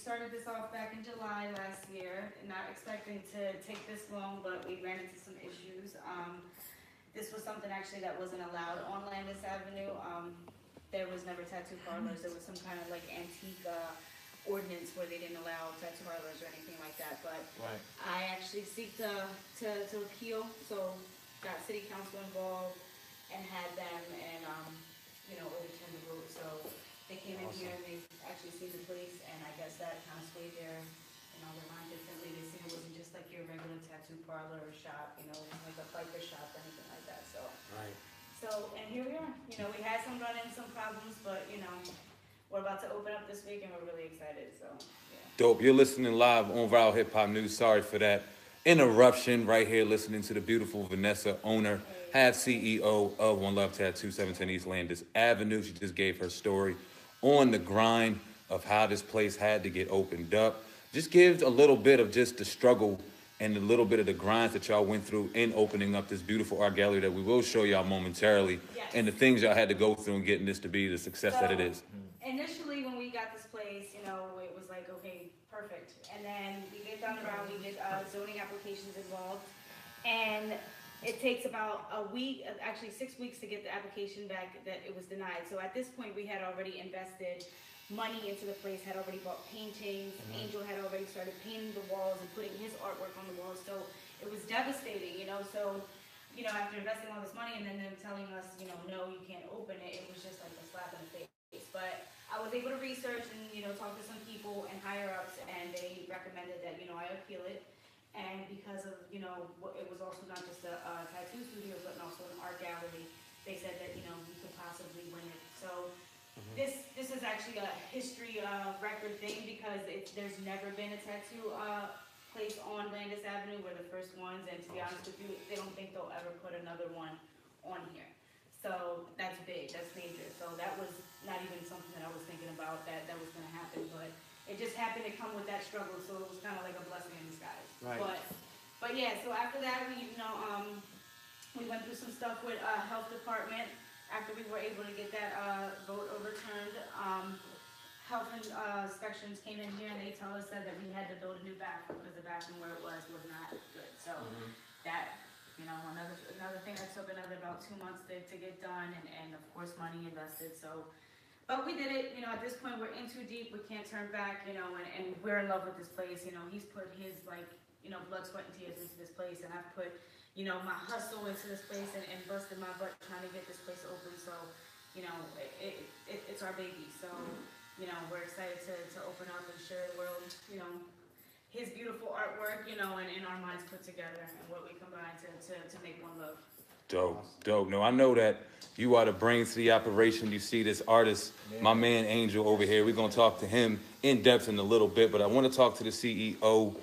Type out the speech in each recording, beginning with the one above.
started this off back in July last year, not expecting to take this long, but we ran into some issues. This was something actually that wasn't allowed on Landis Avenue. There was never tattoo parlors. There was some kind of like antique ordinance where they didn't allow tattoo parlors or anything like that. But Right. I actually seek to appeal, so got city council involved and had them and overturn the vote. So they came in here and they actually seen the place, and I guess that kind of swayed their their mind differently. They seen it wasn't just like your regular tattoo parlor or shop, like a biker shop or anything like that. So Right. and here we are. We had some run-ins, some problems, but we're about to open up this week and we're really excited. So yeah. Dope. You're listening live on Viral Hip Hop News. Sorry for that interruption. Right here, listening to the beautiful Vanessa, owner, half CEO of One Love Tattoo, 710 East Landis Avenue. She just gave her story on the grind of how this place had to get opened up. Just gives a little bit of just the struggle and a little bit of the grinds that y'all went through in opening up this beautiful art gallery that we will show y'all momentarily, Yes. and the things y'all had to go through in getting this to be the success that it is. Initially, when we got this place, it was like, okay, perfect. And then we get down the road, we get zoning applications involved. And it takes about a week, actually 6 weeks to get the application back that it was denied. So at this point, we had already invested money into the place, had already bought paintings. Angel had already started painting the walls and putting his artwork on the walls. So it was devastating, So, after investing all this money and then them telling us, no, you can't open it, it was just like a slap in the face. But I was able to research and, talk to some people and higher ups, and they recommended that, I appeal it. And because of, it was also not just a tattoo studio, but also an art gallery, they said that, we could possibly win it. So this is actually a history record thing, because there's never been a tattoo place on Landis Avenue. We're the first ones, and to be honest with you, they don't think they'll ever put another one on here. So that's big, that's major. So that was not even something that I was thinking about that was going to happen, but it just happened to come with that struggle. So it was kind of like a blessing in disguise. Right. But yeah. So after that, we we went through some stuff with health department. After we were able to get that vote overturned, health inspections came in here and they said that we had to build a new bathroom because the bathroom where it was not good. So that. Another thing that took another about 2 months to get done, and of course money invested. So, but we did it. At this point we're in too deep. We can't turn back. And we're in love with this place. He's put his blood, sweat, and tears into this place, and I've put my hustle into this place and busted my butt trying to get this place open. So, it's our baby. So, we're excited to open up and share the world. His beautiful artwork, and our minds put together, and what we combine to make one love. Dope. No, I know that you are the brains to the operation. You see this artist, my man Angel over here. We're going to talk to him in depth in a little bit, but I want to talk to the CEO,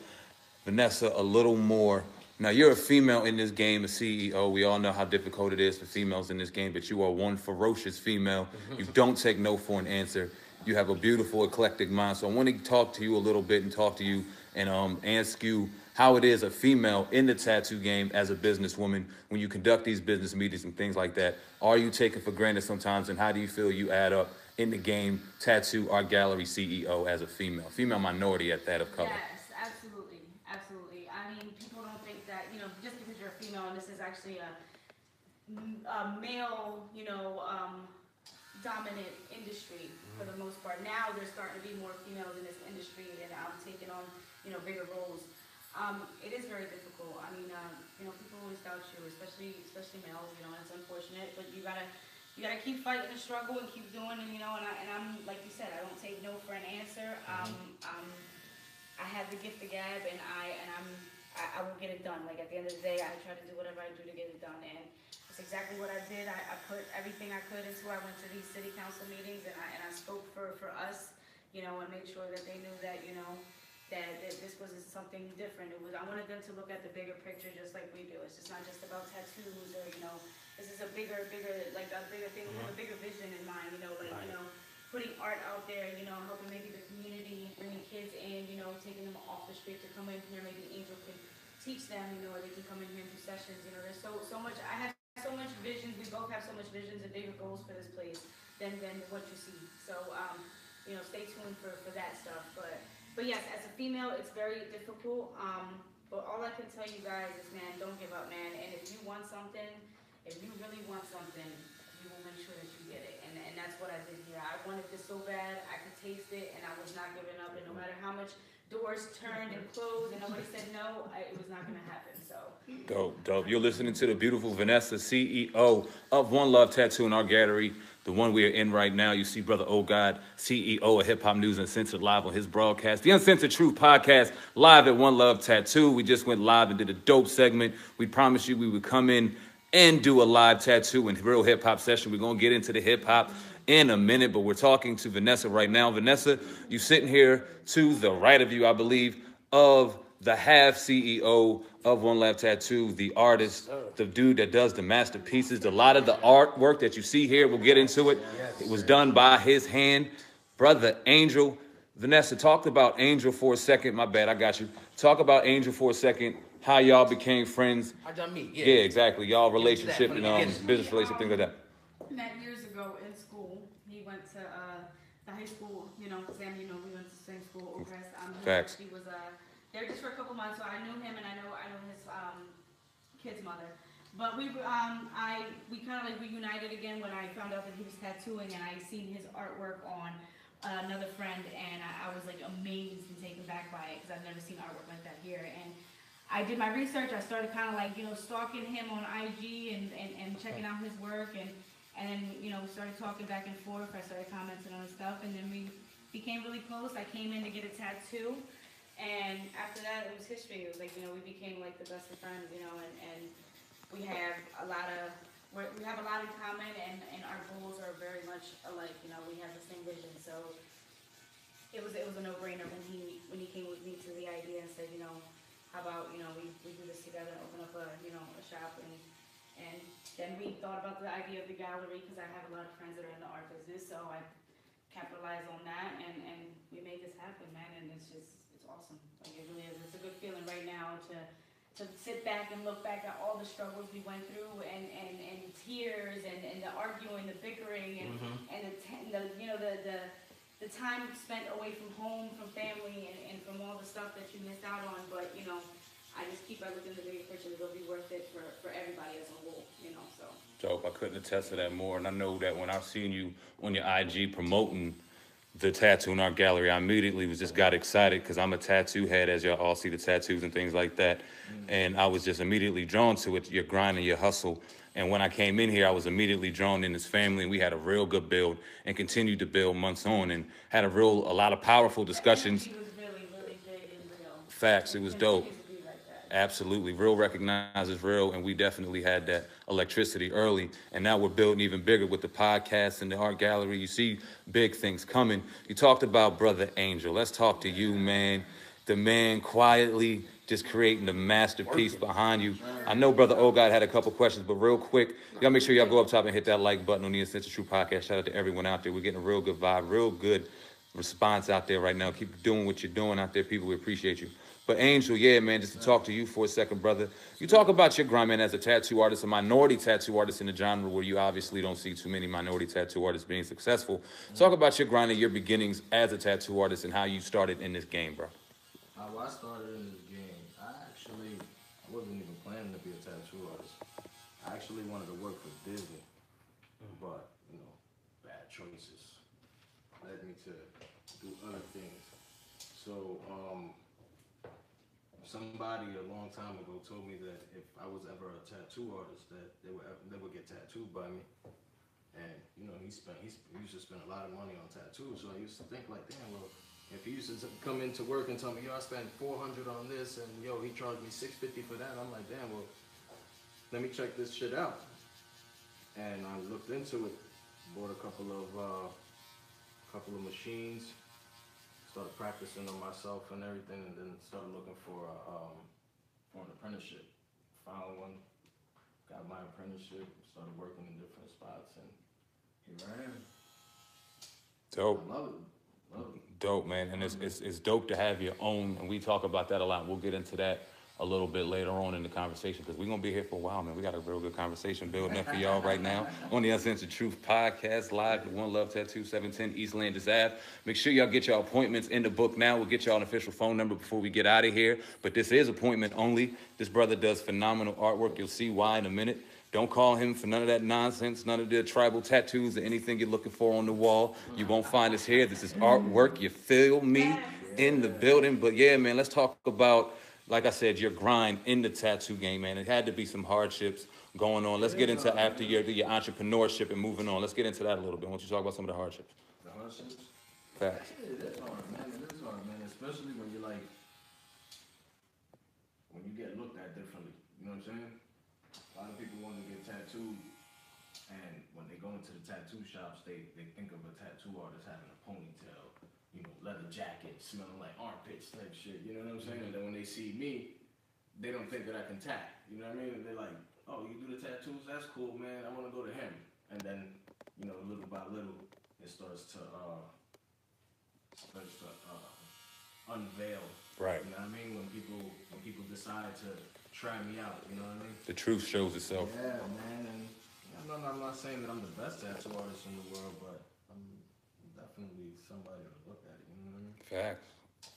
Vanessa, a little more. Now, you're a female in this game, a CEO. We all know how difficult it is for females in this game, but you are one ferocious female. You don't take no for an answer. You have a beautiful, eclectic mind. So I want to talk to you a little bit and talk to you and ask you how it is a female in the tattoo game as a businesswoman when you conduct these business meetings and things like that. Are you taken for granted sometimes, and how do you feel you add up in the game, tattoo art gallery CEO as a female minority at that of color? Yes, absolutely. I mean, people don't think that, just because you're a female, and this is actually a male, dominant industry for the most part. Now there's starting to be more females in this industry and taking on, bigger roles. It is very difficult. I mean, people always doubt you, especially males. It's unfortunate, but you gotta keep fighting the struggle and keep doing it. And I'm like you said, I don't take no for an answer. I have the gift of gab, and I will get it done. Like at the end of the day, I try to do whatever I do to get it done, and that's exactly what I did. I put everything I could into. I went to these city council meetings, and I spoke for us, and made sure that they knew that that this was something different. I wanted them to look at the bigger picture, just like we do. It's just not just about tattoos, or this is a bigger thing. We have a bigger vision in mind. Putting art out there, helping maybe the community, bringing kids in, taking them off the street to come in here. Maybe Angel can teach them, or they can come in here and do sessions. There's so much. I have so much visions. We both have so much visions and bigger goals for this place than what you see. So, stay tuned for that stuff. But but yes, as a female, it's very difficult. But all I can tell you guys is, man, don't give up, man. And if you want something, if you really want something, you will make sure that you get it. And that's what I did here. I wanted this so bad, I could taste it, and I was not giving up. And no matter how much doors turned and closed and nobody said no, it was not going to happen. So Dope, dope. You're listening to the beautiful Vanessa, CEO of One Love Tattoo in our gallery, the one we are in right now. You see Brother Oh God, CEO of Hip Hop News Uncensored, live on his broadcast, the Uncensored Truth podcast, live at One Love Tattoo. We just went live and did a dope segment. We promised you we would come in and do a live tattoo and real hip hop session. We're going to get into the hip hop in a minute, but we're talking to Vanessa right now. Vanessa, you sitting here to the right of you, I believe, of the half CEO of One Love Tattoo, the artist, the dude that does the masterpieces. A lot of the artwork that you see here, we'll get into it. It was done by his hand. Brother Angel. Vanessa, talk about Angel for a second. My bad, I got you. Talk about Angel for a second. How y'all became friends. How y'all meet? Yeah, exactly. Y'all relationship and business relationship, things like that. Met years ago in school. He went to the high school, Sam, we went to the same school, Oakrest. Facts. He was there just for a couple months, so I knew him and I know his kid's mother. But we kind of like reunited again when I found out that he was tattooing, and I seen his artwork on another friend, and I was like amazed and taken back by it because I've never seen artwork like that here. And I did my research. I started kind of like stalking him on IG and checking out his work, and we started talking back and forth. I started commenting on his stuff, and then we became really close. I came in to get a tattoo. And after that, it was history. It was like, we became like the best of friends, and we have a lot in common, and our goals are very much alike. We have the same vision. So it was a no-brainer when he came with me to the idea and said, how about, we do this together and open up a shop, and then we thought about the idea of the gallery because I have a lot of friends that are in the art business, so I capitalized on that, and we made this happen, man, and it's awesome. Like, it really is. It's a good feeling right now to sit back and look back at all the struggles we went through, and tears, and the arguing, the bickering, and the time spent away from home, from family, and from all the stuff that you missed out on. But I just keep looking at the bigger picture. It'll be worth it for everybody as a whole. So. Dope. I couldn't attest to that more, and I know that when I've seen you on your IG promoting the tattoo in our gallery, I immediately got excited because I'm a tattoo head, as y'all all see the tattoos and things like that. And I was just immediately drawn to it, your grind and your hustle. And when I came in here, I was immediately drawn in his family, and we had a real good build and continued to build months on, and had a lot of powerful discussions. He was really, really big and real. Facts. It was dope. Absolutely. Real recognizes real, and we definitely had that electricity early, and now we're building even bigger with the podcast and the art gallery. You see big things coming. You talked about Brother Angel. Let's talk to you, man. The man quietly just creating the masterpiece behind you. I know Brother Oh God had a couple questions, but real quick, y'all make sure y'all go up top and hit that like button on the Uncensored Truth podcast. Shout out to everyone out there. We're getting a real good vibe, real good response out there right now. Keep doing what you're doing out there, people. We appreciate you. But Angel, yeah, man, just to talk to you for a second, brother. You talk about your grind, man, as a tattoo artist, a minority tattoo artist in the genre where you obviously don't see too many minority tattoo artists being successful. Talk about your grind and your beginnings as a tattoo artist and how you started in this game, bro. How I started in this game, I wasn't even planning to be a tattoo artist. I actually wanted to work for Disney, but, bad choices led me to do other things. So, somebody a long time ago told me that if I was ever a tattoo artist, that they would get tattooed by me. And he used to spend a lot of money on tattoos. So I used to think like, damn, well, if he used to come into work and tell me, I spent $400 on this, and he charged me $650 for that. I'm like, damn, well, let me check this shit out. And I looked into it, bought a couple of machines. Started practicing on myself and everything, and then started looking for an apprenticeship. Found one, got my apprenticeship, started working in different spots, and here I am. Dope. I love it. Dope, man. And it's dope to have your own, and we talk about that a lot. We'll get into that a little bit later on in the conversation because we're going to be here for a while, man. We got a real good conversation building up for y'all right now on the Uncensored Truth podcast, live at One Love Tattoo, 710 East Landis Ave. Make sure y'all get y'all appointments in the book now. We'll get y'all an official phone number before we get out of here. But this is appointment only. This brother does phenomenal artwork. You'll see why in a minute. Don't call him for none of that nonsense, none of the tribal tattoos or anything you're looking for on the wall. You won't find us here. This is artwork. You feel me in the building. But yeah, man, let's talk about, like I said, your grind in the tattoo game, man. It had to be some hardships going on. Let's get into after your entrepreneurship and moving on. Let's get into that a little bit. Why don't you talk about some of the hardships? The hardships? Facts. Yeah, that's hard, man. It is hard, man. Especially when you're like, when you get looked at differently. You know what I'm saying? A lot of people want to get tattooed, and when they go into the tattoo shops, they think of a tattoo artist having a ponytail, you know, leather jacket, smelling like armpits type shit, you know what I'm saying? And then when they see me, they don't think that I can tat, you know what I mean? And they're like, oh, you do the tattoos? That's cool, man. I want to go to him. And then, you know, little by little, it starts to unveil. Right. You know what I mean? When people decide to try me out, you know what I mean? The truth shows itself. Yeah, man, and I'm not saying that I'm the best tattoo artist in the world, but I'm definitely somebody to look at it, you know what I mean? Facts.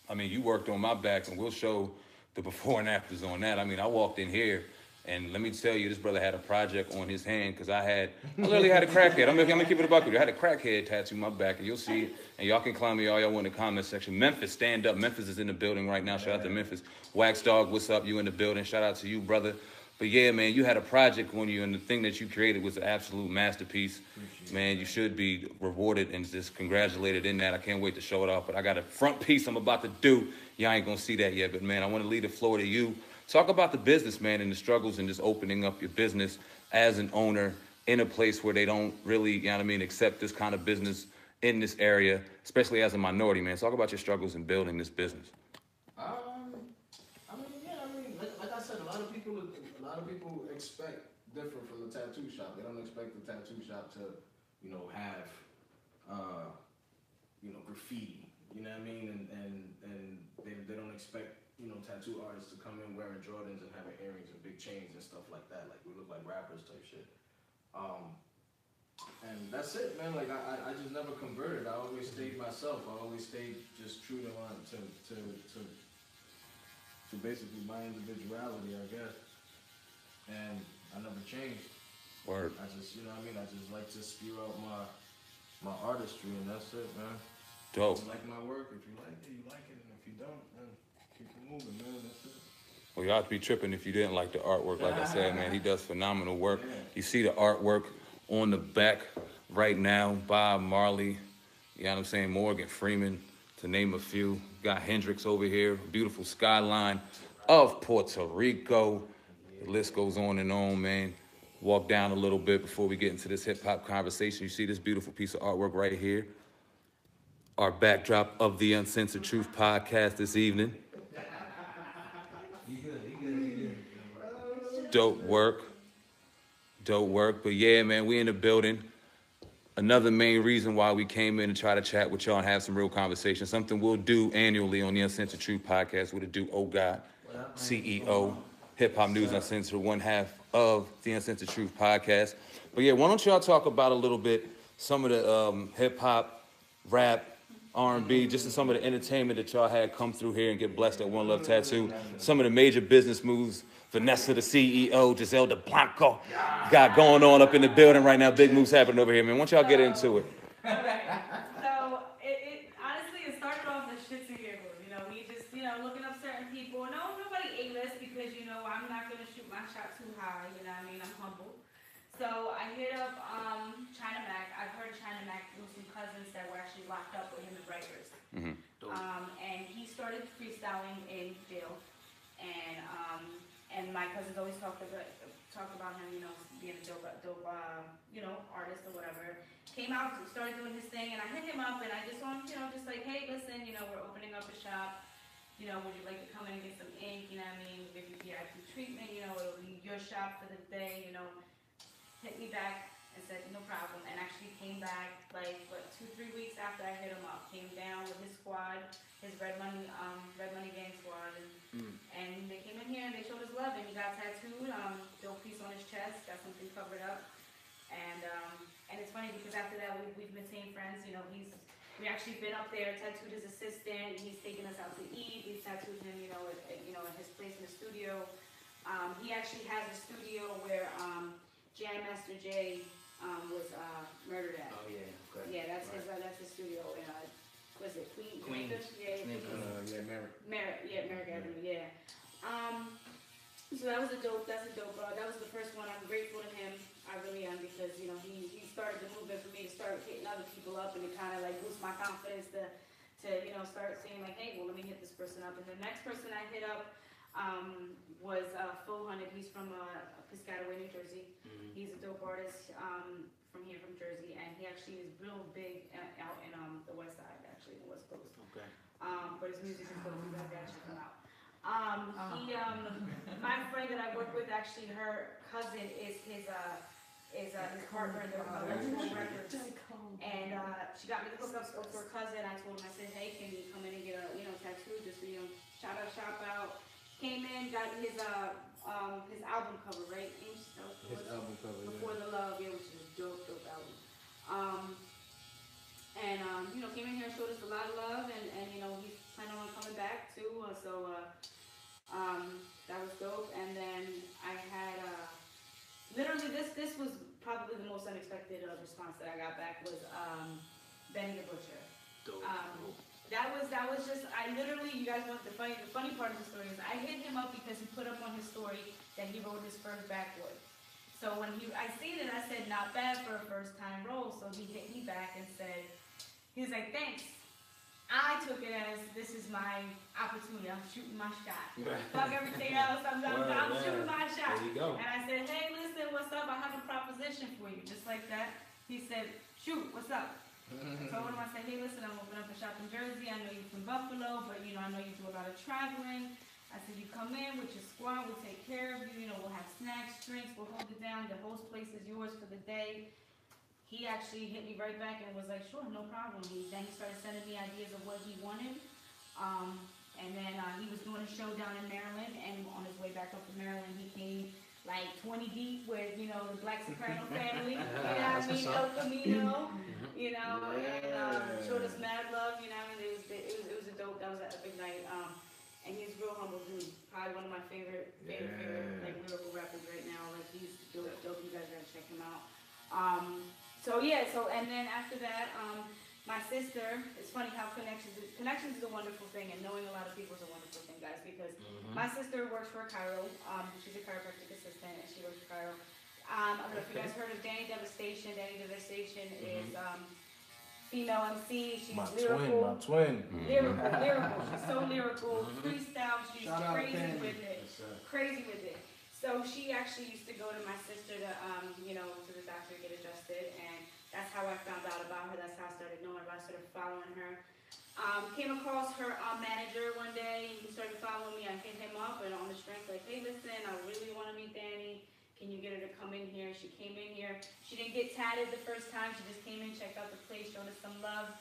I mean, you worked on my back, and we'll show the before and afters on that. I mean, I walked in here, and let me tell you, this brother had a project on his hand, because I literally had a crackhead. I'm gonna keep it a buck with you. I had a crackhead tattoo on my back, and you'll see it, and y'all can climb me all y'all want in the comment section. Memphis, stand up. Memphis is in the building right now. Shout out to Memphis. Wax Dog, what's up? You in the building. Shout out to you, brother. But yeah, man, you had a project on you, and the thing that you created was an absolute masterpiece. Man, you should be rewarded and just congratulated in that. I can't wait to show it off. But I got a front piece I'm about to do. Y'all ain't gonna see that yet. But man, I want to leave the floor to you. Talk about the business, man, and the struggles and just opening up your business as an owner in a place where they don't really, you know what I mean, accept this kind of business in this area, especially as a minority, man. Talk about your struggles in building this business. Like I said, a lot of people expect different from the tattoo shop. They don't expect the tattoo shop to, you know, have, graffiti. You know what I mean? And they don't expect, you know, tattoo artists to come in wearing Jordans and having earrings and big chains and stuff like that. Like, we look like rappers type shit. And that's it, man. Like, I just never converted. I always stayed myself. I always stayed just true to basically my individuality, I guess. And I never changed. Word. I just, you know what I mean? I just like to spew out my artistry, and that's it, man. Dope. If you like my work, if you like it, you like it. And if you don't, then keep it moving, man. That's it. Well, y'all have to be tripping if you didn't like the artwork. Like I said, man, he does phenomenal work. Yeah. You see the artwork on the back right now, Bob Marley, you know what I'm saying, Morgan Freeman, to name a few. Got Hendrix over here, beautiful skyline of Puerto Rico. The list goes on and on, man. Walk down a little bit before we get into this hip-hop conversation. You see this beautiful piece of artwork right here. Our backdrop of the Uncensored Truth podcast this evening. Dope work. Dope work. But yeah, man, we in the building. Another main reason why we came in to try to chat with y'all and have some real conversation. Something we'll do annually on the Uncensored Truth podcast with a do, oh God, CEO, Hip Hop News Uncensored, one half of the Uncensored Truth podcast. But yeah, why don't y'all talk about a little bit some of the hip hop, rap, R&B, just some of the entertainment that y'all had come through here and get blessed at One Love Tattoo. Some of the major business moves Vanessa, the CEO, Giselle De Blanco, got going on up in the building right now. Big moves happening over here, man. Why don't y'all get into it? So it honestly, it started off as shits and giggles. You know, we just, looking up certain people. No, nobody A-list because, I'm not going to shoot my shot too high. You know what I mean? I'm humble. So I hit up China Mac. I've heard China Mac through some cousins that were actually locked up with him at Rikers. Mm-hmm. And he started freestyling in jail. And my cousins always talked about him, being a dope, artist or whatever. Came out, started doing his thing, and I hit him up, and I just want, just like, hey, listen, we're opening up a shop. Would you like to come in and get some ink? You know what I mean? Give you VIP treatment. It'll be your shop for the day. Hit me back and said no problem, and actually came back like 2-3 weeks after I hit him up. Came down with his squad, his Red Money Gang squad, and And they came in here and they showed us love, and he got tattooed, dope piece on his chest, got something covered up. And it's funny because after that we've been staying friends. You know, we actually been up there, tattooed his assistant. He's taken us out to eat. We've tattooed him, at his place in the studio. He actually has a studio where Jam Master Jay was murdered at. Oh yeah, okay. Yeah, that's his studio. And was it Queens? Yeah, Merrick Avenue. Yeah. So that's a dope. That was the first one. I'm grateful to him. I really am, because he started the movement for me to start hitting other people up, and it kind of like boost my confidence to start saying like, hey, well, let me hit this person up. And the next person I hit up was Phil Hunted. He's from Piscataway, New Jersey. He's a dope artist from Jersey, and he actually is real big out in the West Side, actually, the West Coast. Okay. But his music is dope. You guys gotta check him out. My friend that I work with, actually, her cousin is his partner in the records, and she got me the hookups for her cousin. I told him, I said, hey, can you come in and get a tattoo, just shout out. Came in, got his album cover, right? His album cover, Before the Love, yeah, which is a dope album. Came in here and showed us a lot of love, and he's planning on coming back too. That was dope. And then I had literally this was probably the most unexpected response that I got back was Benny the Butcher. Dope. That was just, I literally, you guys want the funny part of the story is I hit him up because he put up on his story that he wrote his first backwood. So when I seen it, I said, not bad for a first time role. So he hit me back and said, he was like, thanks. I took it as, this is my opportunity. I'm shooting my shot. Fuck everything else. I'm shooting my shot. There you go. And I said, hey, listen, what's up? I have a proposition for you. Just like that. He said, shoot, what's up? I told him, I said, hey, listen, I'm opening up a shop in Jersey. I know you're from Buffalo, but, I know you do a lot of traveling. I said, you come in with your squad. We'll take care of you. We'll have snacks, drinks. We'll hold it down. The whole place is yours for the day. He actually hit me right back and was like, sure, no problem. Then he started sending me ideas of what he wanted. And then he was doing a show down in Maryland, and on his way back up to Maryland, he came like 20 deep with, the Black Soprano family, El Camino, and showed us mad love, it was a dope, that was an epic night. And he's a real humble dude, probably one of my favorite like lyrical rappers right now. Like, he's dope, you guys gotta check him out. And then after that, my sister, it's funny how connections is a wonderful thing, and knowing a lot of people is a wonderful thing, guys, because my sister works for a chiro. She's a chiropractic assistant, and she works for chiro. I don't know if you guys heard of Danny Devastation. Danny Devastation is female MC. She's lyrical. My twin. Lyrical. She's so lyrical. Freestyle. She's crazy with it. So she actually used to go to my sister to, to the doctor to get adjusted, and that's how I found out about her. That's how I started knowing about her, started following her. Came across her manager one day. He started following me. I hit him up, and on the strength, like, hey, listen, I really want to meet Danny. Can you get her to come in here? She came in here. She didn't get tatted the first time. She just came in, checked out the place, showed us some love,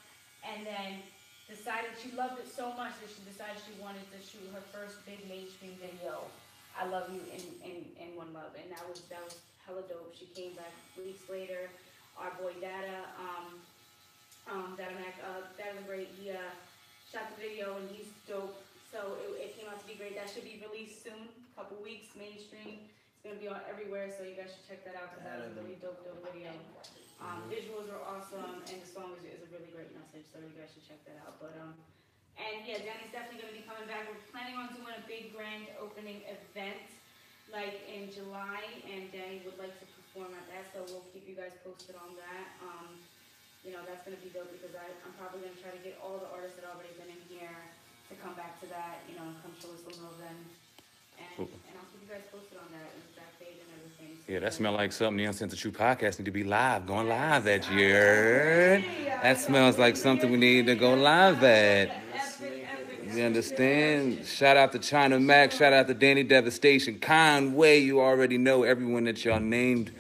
and then decided she loved it so much that she decided she wanted to shoot her first big mainstream video. I Love You in One Love, and that was hella dope. She came back weeks later. Our boy Dada, Dada was great. He shot the video, and he's dope. So it came out to be great. That should be released soon, a couple weeks, mainstream. It's gonna be on everywhere, so you guys should check that out because that was a really dope video. Visuals are awesome, and the song is a really great message, so you guys should check that out. But and yeah, Danny's definitely going to be coming back. We're planning on doing a big grand opening event, like in July, and Danny would like to perform at that, so we'll keep you guys posted on that. That's going to be dope because I'm probably going to try to get all the artists that already been in here to come back to that, and come show us some love then. And I'll keep you guys posted on that, and backstage and everything. So yeah, that smells like something the Uncensored podcast need to be live, going live that year. That smells like something we need to go live at. You understand? Shout out to China Mac. Shout out to Danny Devastation. Conway, you already know everyone that y'all named.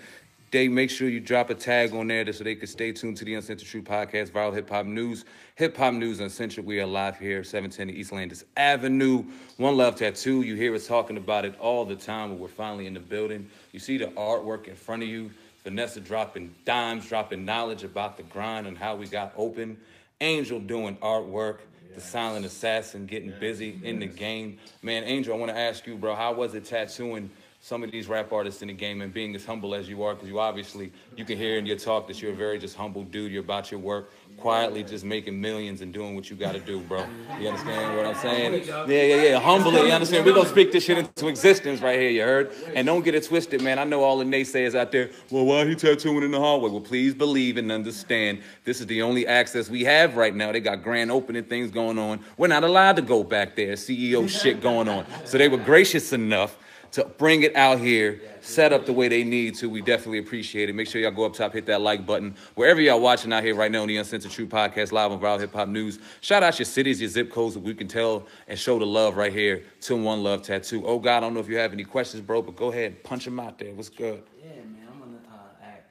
day. Make sure you drop a tag on there so they can stay tuned to the Uncensored Truth Podcast, Viral Hip Hop News. Hip Hop News Uncensored. We are live here, 710 East Landis Avenue. One Love Tattoo. You hear us talking about it all the time, but we're finally in the building. You see the artwork in front of you. Vanessa dropping dimes, dropping knowledge about the grind and how we got open. Angel doing artwork. The silent assassin getting busy in the game. Man, Angel, I want to ask you, bro, how was it tattooing some of these rap artists in the game and being as humble as you are? Because you obviously, you can hear in your talk that you're a very just humble dude. You're about your work, quietly just making millions and doing what you got to do, bro. You understand what I'm saying? Yeah. Humbly, you understand? We're going to speak this shit into existence right here, you heard? And don't get it twisted, man. I know all the naysayers out there, well, why he tattooing in the hallway? Well, please believe and understand this is the only access we have right now. They got grand opening things going on. We're not allowed to go back there. CEO shit going on. So they were gracious enough to bring it out here, set up the way they need to. We definitely appreciate it. Make sure y'all go up top, hit that like button. Wherever y'all watching out here right now on the Uncensored Truth Podcast, live on Viral Hip Hop News. Shout out your cities, your zip codes, that we can tell and show the love right here to One Love Tattoo. Oh, God, I don't know if you have any questions, bro, but go ahead and punch them out there. What's good? Yeah, man, I'm going to ask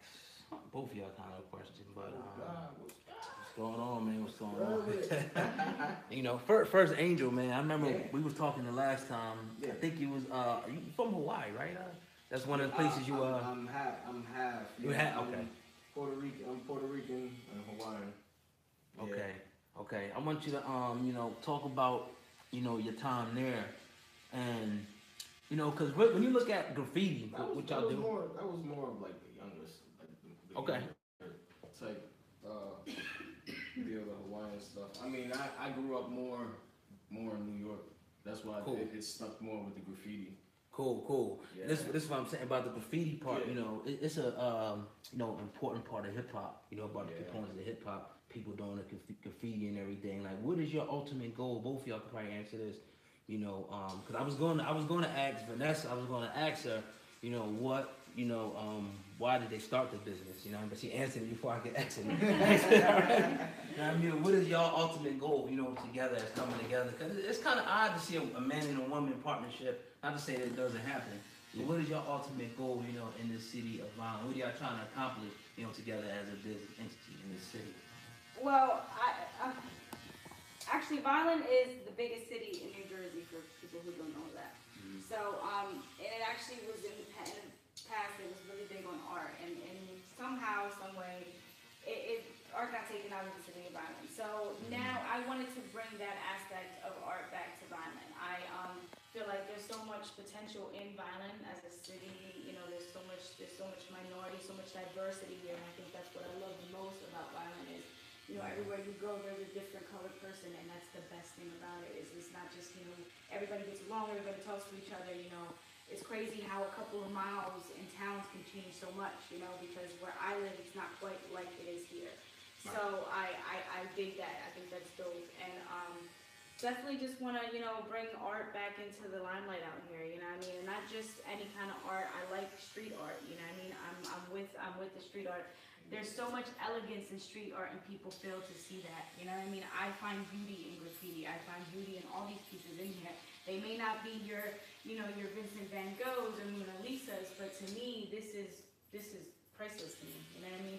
both of y'all kind of a question, but what's going on, man? What's going on? You know, first Angel, man, I remember we was talking the last time. I think you was, you from Hawaii, right? That's one of the places you I'm half. You half, okay. I'm Puerto Rican and Hawaiian. Okay. I want you to talk about your time there, and because when you look at graffiti, what y'all do? That was more of like the youngest, like the type deal, the Hawaiian stuff. I mean, I grew up more in New York. That's why it stuck more with the graffiti. Cool. Yeah. This is what I'm saying about the graffiti part. Yeah. It's a important part of hip hop. About the components of hip hop, people doing the graffiti and everything. Like, what is your ultimate goal? Both of y'all could probably answer this. Because I was going to ask Vanessa. I was going to ask her. What. Why did they start the business? But she answered me before I could ask it. I mean, what is y'all ultimate goal? Together as coming together. Because it's kind of odd to see a man and a woman partnership. Not to say that it doesn't happen. But what is your ultimate goal? In this city of Vineland? What are y'all trying to accomplish? Together as a business entity in this city. Well, actually, Vineland is the biggest city in New Jersey for people who don't know that. Mm-hmm. So, and it actually was in the past, it was really big on art, and somehow, some way, art got taken out of the city of Vineland. So now I wanted to bring that aspect of art back to Vineland. I feel like there's so much potential in Vineland as a city. There's so much minority, so much diversity here, and I think that's what I love the most about Vineland is, everywhere you go, there's a different colored person, and that's the best thing about it. Is it's not just everybody gets along, everybody talks to each other. It's crazy how a couple of miles in towns can change so much, because where I live, it's not quite like it is here. So I dig that. I think that's dope. And definitely just want to, bring art back into the limelight out here, And not just any kind of art. I like street art, I'm with the street art. There's so much elegance in street art, and people fail to see that, I find beauty in graffiti. I find beauty in all these pieces in here. They may not be your Vincent Van Goghs or Mona Lisas, but to me, this is priceless to me.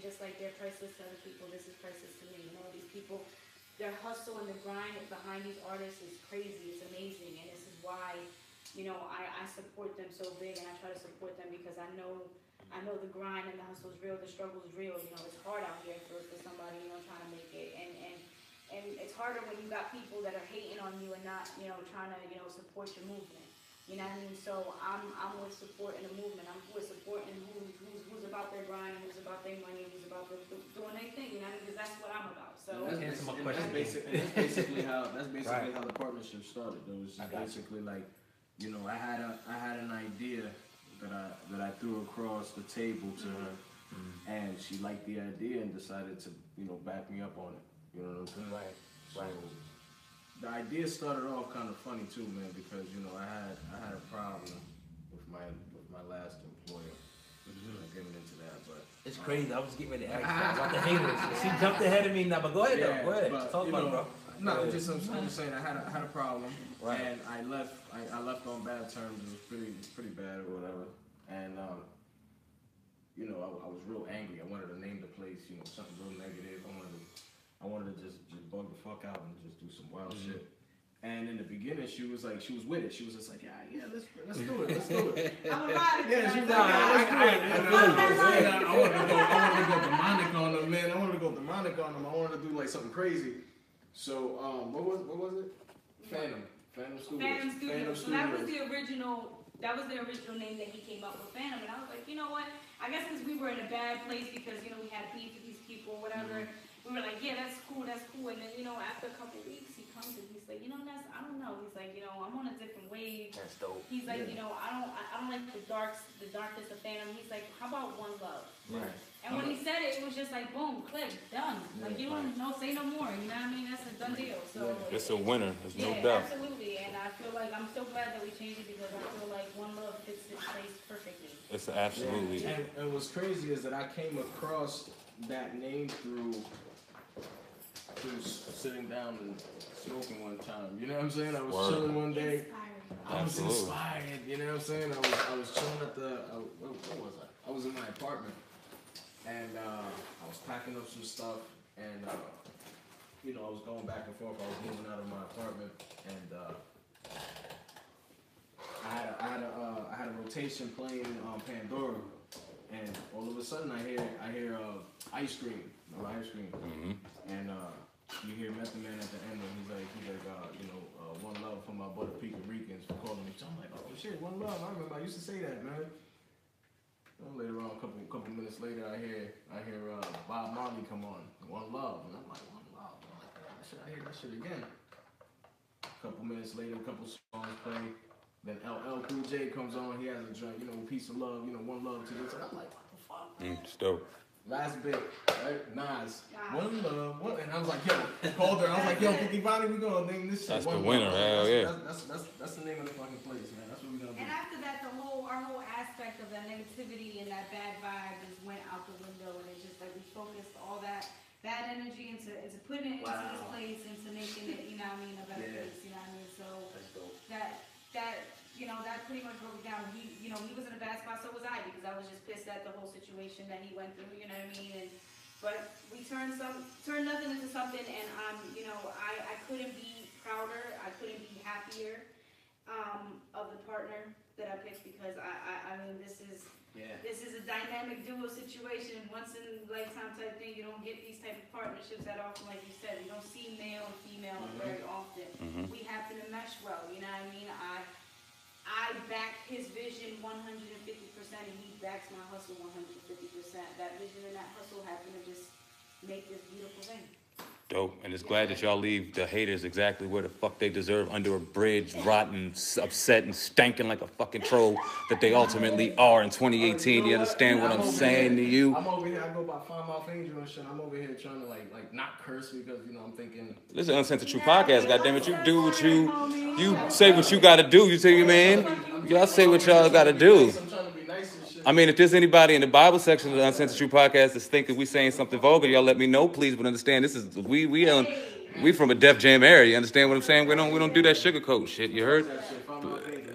Just like they're priceless to other people, this is priceless to me. These people, their hustle and the grind behind these artists is crazy. It's amazing, and this is why, I support them so big, and I try to support them because I know the grind and the hustle is real, the struggle is real. It's hard out here for somebody, trying to make it, and it's harder when you got people that are hating on you and not, trying to, support your movement. So I'm with supporting the movement. I'm with supporting who's about their grind, who's about their money, who's about doing their thing. Because that's what I'm about. So that's basically how the partnership started. It was basically like, I had an idea that I threw across the table to her, and she liked the idea and decided to back me up on it. You know what I'm saying? Right. The idea started off kind of funny too, man, because I had a problem with my last employer. I'm getting into that, but it's crazy. I was getting ready to ask you about the haters. She jumped ahead of me now, but go ahead though. Go ahead. But, talk about it, bro. No, I'm just saying I had a problem, and I left on bad terms. It was pretty bad or whatever, and you know, I was real angry. I wanted to name the place, you know, something real negative. I wanted to just bug the fuck out and just do some wild shit. And in the beginning, she was with it. She was just like, yeah, let's do it. I'm a ride. Yeah, she was like, I wanted to go demonic on them, man. I wanted to do like something crazy. So, what was it? Phantom Studios. So that was the original name that he came up with, Phantom. And I was like, you know what? I guess because we were in a bad place because, you know, we had beef with these people, whatever. We were like, yeah, that's cool. And then, you know, after a couple of weeks, he comes and he's like, you know, I don't know. He's like, you know, I'm on a different wave. That's dope. He's like, you know, I don't like the darkness of Phantom. He's like, how about One Love? Right. And when he said it, it was just like, boom, click, done. Like, you don't say no more. You know what I mean? That's a done deal. So it's a winner. There's no yeah, doubt. absolutely. And I feel like I'm so glad that we changed it because I feel like One Love fits its place perfectly. It's absolutely. And what's crazy is that I came across that name through sitting down and smoking one time. You know what I'm saying? I was chilling one day. I was inspired. You know what I'm saying? I was chilling at where was I? I was in my apartment, and I was packing up some stuff, and you know, I was going back and forth. I was moving out of my apartment, and I had a rotation playing on Pandora, and all of a sudden I hear Ice Cream, Ice Cream, and you hear Method Man at the end, and he's like, you know, One Love for my Puerto Ricans for calling me. So I'm like, oh shit, One Love. I remember I used to say that, man. Later on, a couple minutes later, I hear Bob Marley come on, One Love, and I'm like, One Love. I'm like, I hear that shit again. A couple minutes later, a couple songs play. Then LL Cool J comes on. He has a joint, you know, Peace of Love, you know, One Love to this. And I'm like, what the fuck? It's dope. Last bit, right? Nas. One Love. And I was like, yo, called her. I was like, yo, Kikibani, we gonna name this shit. That's One the winner, Love. hell yeah. That's the name of the fucking place, man. That's what we're gonna do. And after that, our whole aspect of that negativity and that bad vibe just went out the window, and it's just like we focused all that bad energy into putting it into this place, into making it, you know what I mean, a better place, you know what I mean? So that you know, that pretty much broke it down. He was in a bad spot, so was I, because I was just pissed at the whole situation that he went through, you know what I mean? But we turned nothing into something, and you know, I couldn't be prouder, I couldn't be happier of the partner that I picked, because I mean, this is a dynamic duo situation, once in a lifetime type thing. You don't get these type of partnerships that often, like you said. You don't see male and female very often. We happen to mesh well, you know what I mean? I back his vision 150%, and he backs my hustle 150%. That vision and that hustle happen to just make this beautiful thing. Dope. And it's glad that y'all leave the haters exactly where the fuck they deserve, under a bridge, rotten, upset, and stanking like a fucking troll that they ultimately are in 2018. You understand what I'm saying to you? I'm over here, I go by Five Mouth Angel and shit. I'm over here trying to like not curse, because, you know, I'm thinking. This is an Uncensored True Podcast, goddammit. You do what you say what you gotta do. You see, man? Y'all say what y'all gotta do. I'm trying to be nice and shit. I mean, if there's anybody in the Bible section of the Uncensored True Podcast that's thinking we saying something vulgar, y'all let me know, please. But understand, this is we from a Def Jam area. You understand what I'm saying? We don't do that sugarcoat shit. You heard?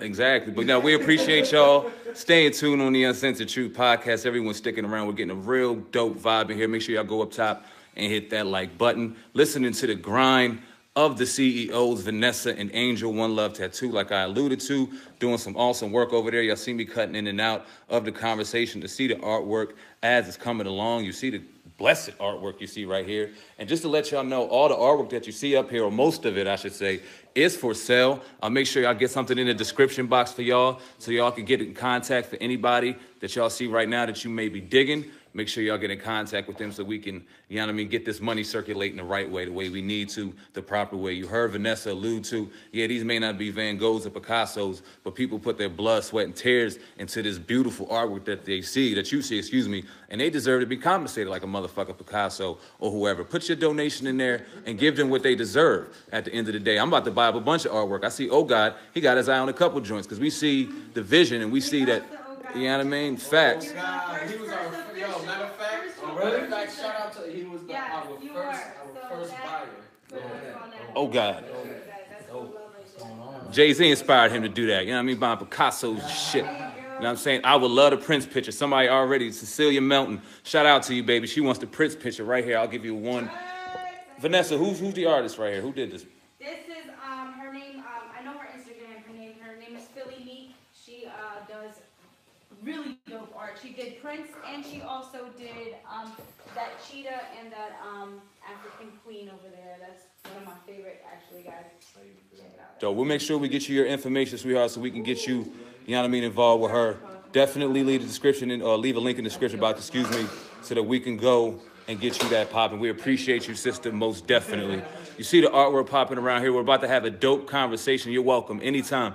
Exactly. But now we appreciate y'all staying tuned on the Uncensored True Podcast. Everyone's sticking around. We're getting a real dope vibe in here. Make sure y'all go up top and hit that like button. Listening to the grind of the CEOs, Vanessa and Angel, One Love Tattoo, like I alluded to, doing some awesome work over there. Y'all see me cutting in and out of the conversation to see the artwork as it's coming along. You see the blessed artwork you see right here. And just to let y'all know, all the artwork that you see up here, or most of it, I should say, is for sale. I'll make sure y'all get something in the description box for y'all, so y'all can get in contact for anybody that y'all see right now that you may be digging. Make sure y'all get in contact with them so we can, you know what I mean, get this money circulating the right way, the way we need to, the proper way. You heard Vanessa allude to, yeah, these may not be Van Goghs or Picassos, but people put their blood, sweat, and tears into this beautiful artwork that you see, and they deserve to be compensated like a motherfucker Picasso or whoever. Put your donation in there and give them what they deserve at the end of the day. I'm about to buy up a bunch of artwork. I see, oh God, he got his eye on a couple joints, because we see the vision and we see that, you know what I mean? Facts. He was our, matter of fact, shout out to, he was our first buyer. Oh God. Jay-Z inspired him to do that. You know what I mean? Buying Picasso's shit. what I'm saying? I would love the Prince picture. Somebody already, Cecilia Melton. Shout out to you, baby. She wants the Prince picture right here. I'll give you one. Vanessa, who's the artist right here? Who did this? This is her name. I know her Instagram. Her name is Philly Meek. She does really dope art. She did Prince, and she also did that cheetah and that African queen over there. That's one of my favorite, actually, guys. Check it out. So we'll make sure we get you your information, sweetheart, so we can get you, you know what I mean, involved with her. Definitely leave a description or leave a link in the description box, excuse me, so that we can go and get you that popping. We appreciate you, sister, most definitely. You see the artwork popping around here. We're about to have a dope conversation. You're welcome anytime.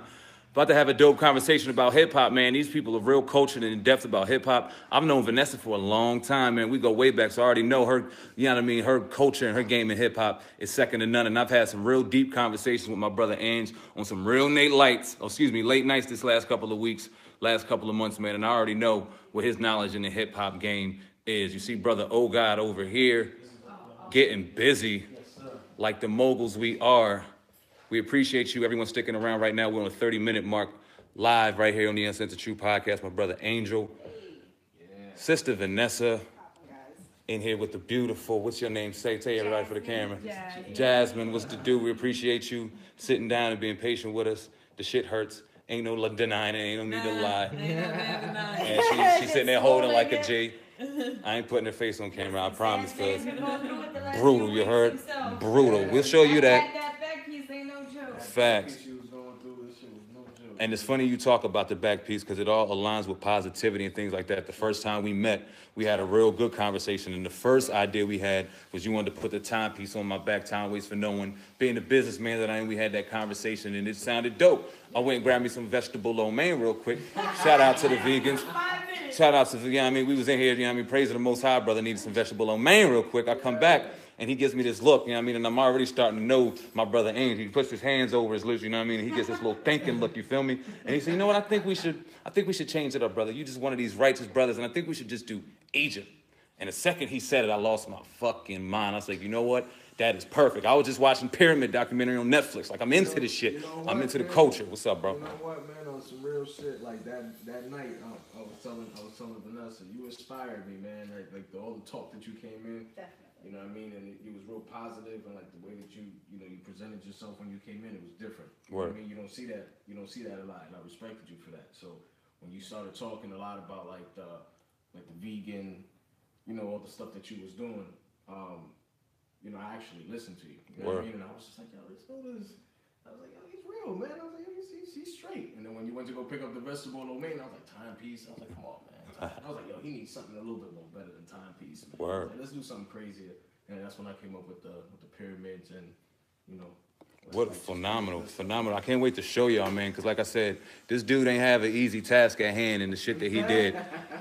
About to have a dope conversation about hip-hop, man. These people are real cultured and in-depth about hip-hop. I've known Vanessa for a long time, man. We go way back, so I already know her, you know what I mean, her culture and her game in hip-hop is second to none. And I've had some real deep conversations with my brother Ange on some real late nights this last couple of weeks, last couple of months, man. And I already know what his knowledge in the hip-hop game is. You see brother Oh God over here getting busy like the moguls we are. We appreciate you, everyone sticking around right now. We're on a 30-minute mark live right here on the Uncensored True Podcast. My brother Angel, Sister Vanessa, in here with the beautiful, what's your name? Say everybody for the camera. Jasmine, what's the do? We appreciate you sitting down and being patient with us. The shit hurts. Ain't no denying it. Ain't no need to lie. And she's sitting there holding like a G. I ain't putting her face on camera, I promise, cuz. Brutal, you heard? Brutal. We'll show you that. Facts. And it's funny you talk about the back piece because it all aligns with positivity and things like that. The first time we met, we had a real good conversation. And the first idea we had was you wanted to put the timepiece on my back, time waits for no one. Being the businessman that I am, we had that conversation and it sounded dope. I went and grabbed me some vegetable lo mein real quick. Shout out to the vegans. Shout out to, you know what I mean? We was in here, you know what I mean? Praising the Most High, brother. Needed some vegetable lo mein real quick. I come back. And he gives me this look, you know what I mean? And I'm already starting to know my brother Ames. He puts his hands over his lips, you know what I mean? And he gets this little thinking look, you feel me? And he said, you know what? I think we should change it up, brother. You just one of these righteous brothers, and I think we should just do Egypt. And the second he said it, I lost my fucking mind. I was like, you know what? That is perfect. I was just watching Pyramid documentary on Netflix. Like, I'm into this shit. I'm into the culture. What's up, bro? You know what, man? On some real shit. Like that night, I was telling Vanessa, you inspired me, man. Like all the talk that you came in. Definitely. You know what I mean? And it was real positive, and like the way that you presented yourself when you came in, it was different. You know what I mean? You don't see that a lot, and I respected you for that. So when you started talking a lot about like the vegan, you know, all the stuff that you was doing, you know, I actually listened to you. You know what I mean? And I was just like, yo, this dude is. I was like, yo, he's real, man. I was like, yo, he's straight. And then when you went to go pick up the vegetable lo mein, I was like, timepiece. I was like, come on, man. I was like, yo, he needs something a little bit more better than timepiece. Word. Like, let's do something crazier. And that's when I came up with the pyramids and, you know. What phenomenal. I can't wait to show y'all, man, because like I said, this dude ain't have an easy task at hand, and the shit that he did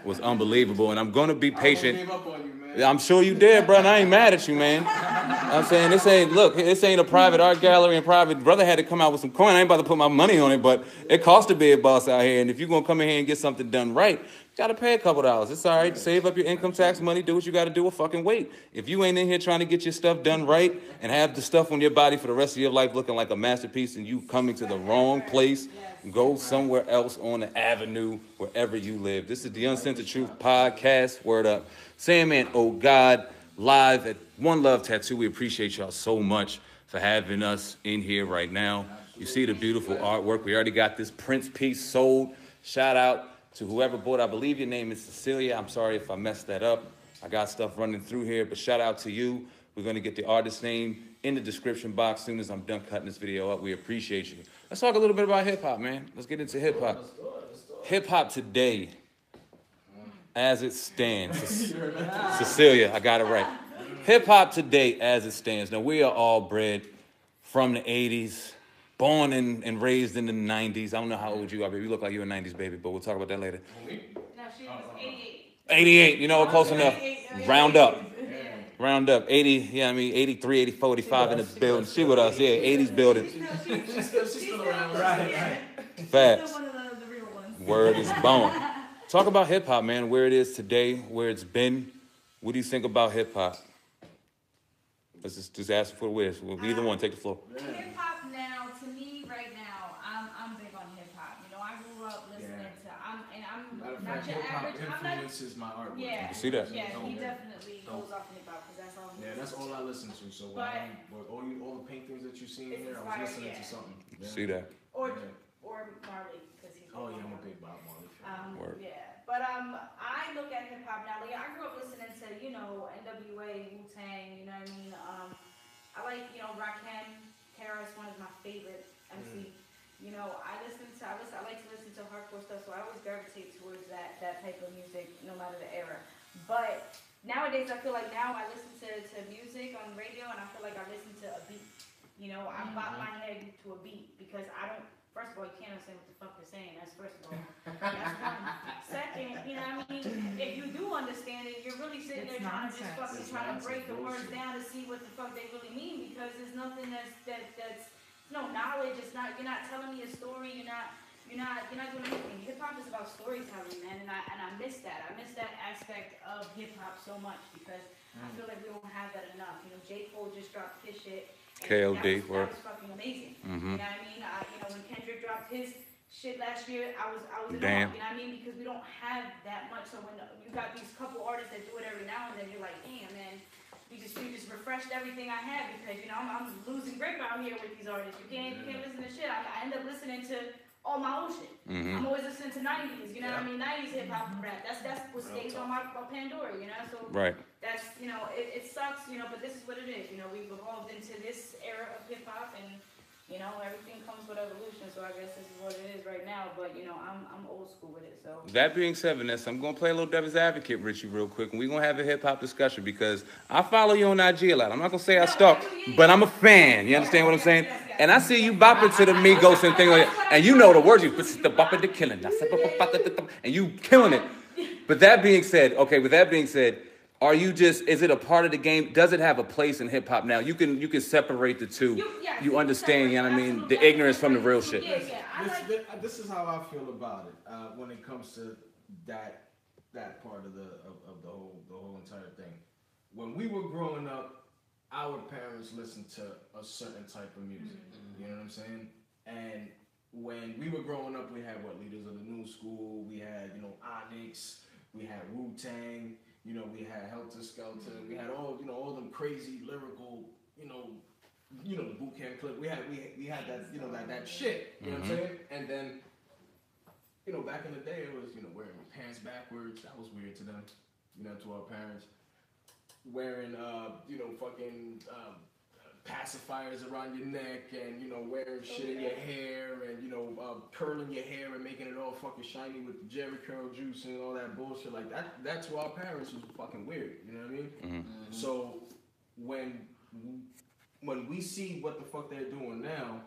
was unbelievable. And I'm going to be patient. I gave up on you, man. I'm sure you did, bro, and I ain't mad at you, man. I'm saying this ain't a private art gallery and private. Brother had to come out with some coin. I ain't about to put my money on it, but it costs to be a boss out here. And if you're going to come in here and get something done right, you got to pay a couple dollars. It's all right. Save up your income tax money. Do what you got to do or fucking wait. If you ain't in here trying to get your stuff done right and have the stuff on your body for the rest of your life looking like a masterpiece and you coming to the wrong place, go somewhere else on the avenue, wherever you live. This is the Uncensored Truth Podcast. Word up. Sandman, oh God, live at One Love Tattoo. We appreciate y'all so much for having us in here right now. You see the beautiful artwork. We already got this Prince piece sold. Shout out to whoever bought. I believe your name is Cecilia. I'm sorry if I messed that up. I got stuff running through here, but shout out to you. We're going to get the artist name in the description box as soon as I'm done cutting this video up. We appreciate you. Let's talk a little bit about hip-hop, man. Let's get into hip-hop. Hip-hop today, as it stands. Cecilia, I got it right. Hip-hop today, as it stands. Now, we are all bred from the 80s, born and raised in the 90s. I don't know how old you are, baby. You look like you're a 90s baby, but we'll talk about that later. No, she was 88. 88, you know what, close enough. Round up. Round up. 80, yeah, I mean, 83, 84, 85 in the building. She with us, yeah, 80s building. She's still around. Right. Facts. Still one of the real ones. Word is bone. Talk about hip-hop, man, where it is today, where it's been. What do you think about hip-hop? Let's just ask for the wish. Either one, take the floor. Hip hop now, to me, me right now, I'm big on hip hop. You know, I grew up listening to I'm Matter of not fact, your hip hop average. I'm not. influences my artwork. Yeah. You see that? Yeah, he definitely goes off hip hop because that's all. Yeah, that's all I listen to. So all the paintings that you see in here, I was listening to something. Yeah. See that? Or Marley because he's. Oh yeah, I'm a big Bob Marley fan. Yeah, but I look at hip hop now. Like I grew up listening to NWA, Wu-Tang. You know what I mean? I like Rakim. Kara's one of my favorite MC. I like to listen to hardcore stuff, so I always gravitate towards that type of music, no matter the era. But nowadays, I feel like now I listen to music on radio, and I feel like I listen to a beat. I bop my head to a beat because I don't. First of all, you can't understand what the fuck they're saying. That's first of all. That's one. Second, I mean, if you do understand it, you're really sitting there trying to break the words down to see what the fuck they really mean because there's nothing that's no knowledge. It's not. You're not telling me a story. You're not doing anything. Hip hop is about storytelling, man, and I miss that. I miss that aspect of hip hop so much because I feel like we don't have that enough. J. Cole just dropped his shit. KOD, that was fucking amazing. You know what I mean? When Kendrick dropped his shit last year, I was in awe, you know what I mean? Because we don't have that much. So when you got these couple artists that do it every now and then, you're like, damn, man, you just refreshed everything I had because I'm losing grip out here with these artists. You can't listen to shit. I end up listening to all my old shit. I'm always listening to 90s, you know what I mean? 90s hip hop and rap. That's what stays on my Pandora, So Right. that's it sucks, but this is what it is. We've evolved into this era of hip hop and everything comes with evolution, so I guess this is what it is right now. But I'm old school with it. So That being said, Vanessa, I'm gonna play a little Devil's Advocate, Richie, real quick, and we're gonna have a hip hop discussion because I follow you on IG a lot. I'm not gonna say I stalk, but I'm a fan. You understand what I'm saying? And I see you bopping to the Migos and things like that, and you know the words. You the bopping the killing, and you killing it. But that being said, are you is it a part of the game? Does it have a place in hip hop now? You can separate the two. You understand, you know what I mean? The ignorance from the real shit. This is how I feel about it when it comes to that part of the whole entire thing. When we were growing up, our parents listened to a certain type of music. You know what I'm saying? And when we were growing up, we had Leaders of the New School. We had Onyx. We had Wu-Tang. We had Helter Skelter. We had all them crazy lyrical, the boot camp clip. We had that that shit. You know what I'm saying? And then, back in the day, it was wearing pants backwards. That was weird to them. To our parents. Wearing fucking pacifiers around your neck and wearing shit in your hair and curling your hair and making it all fucking shiny with the Jerry curl juice and all that bullshit like that to our parents was fucking weird, you know what I mean? So when we see what the fuck they're doing now,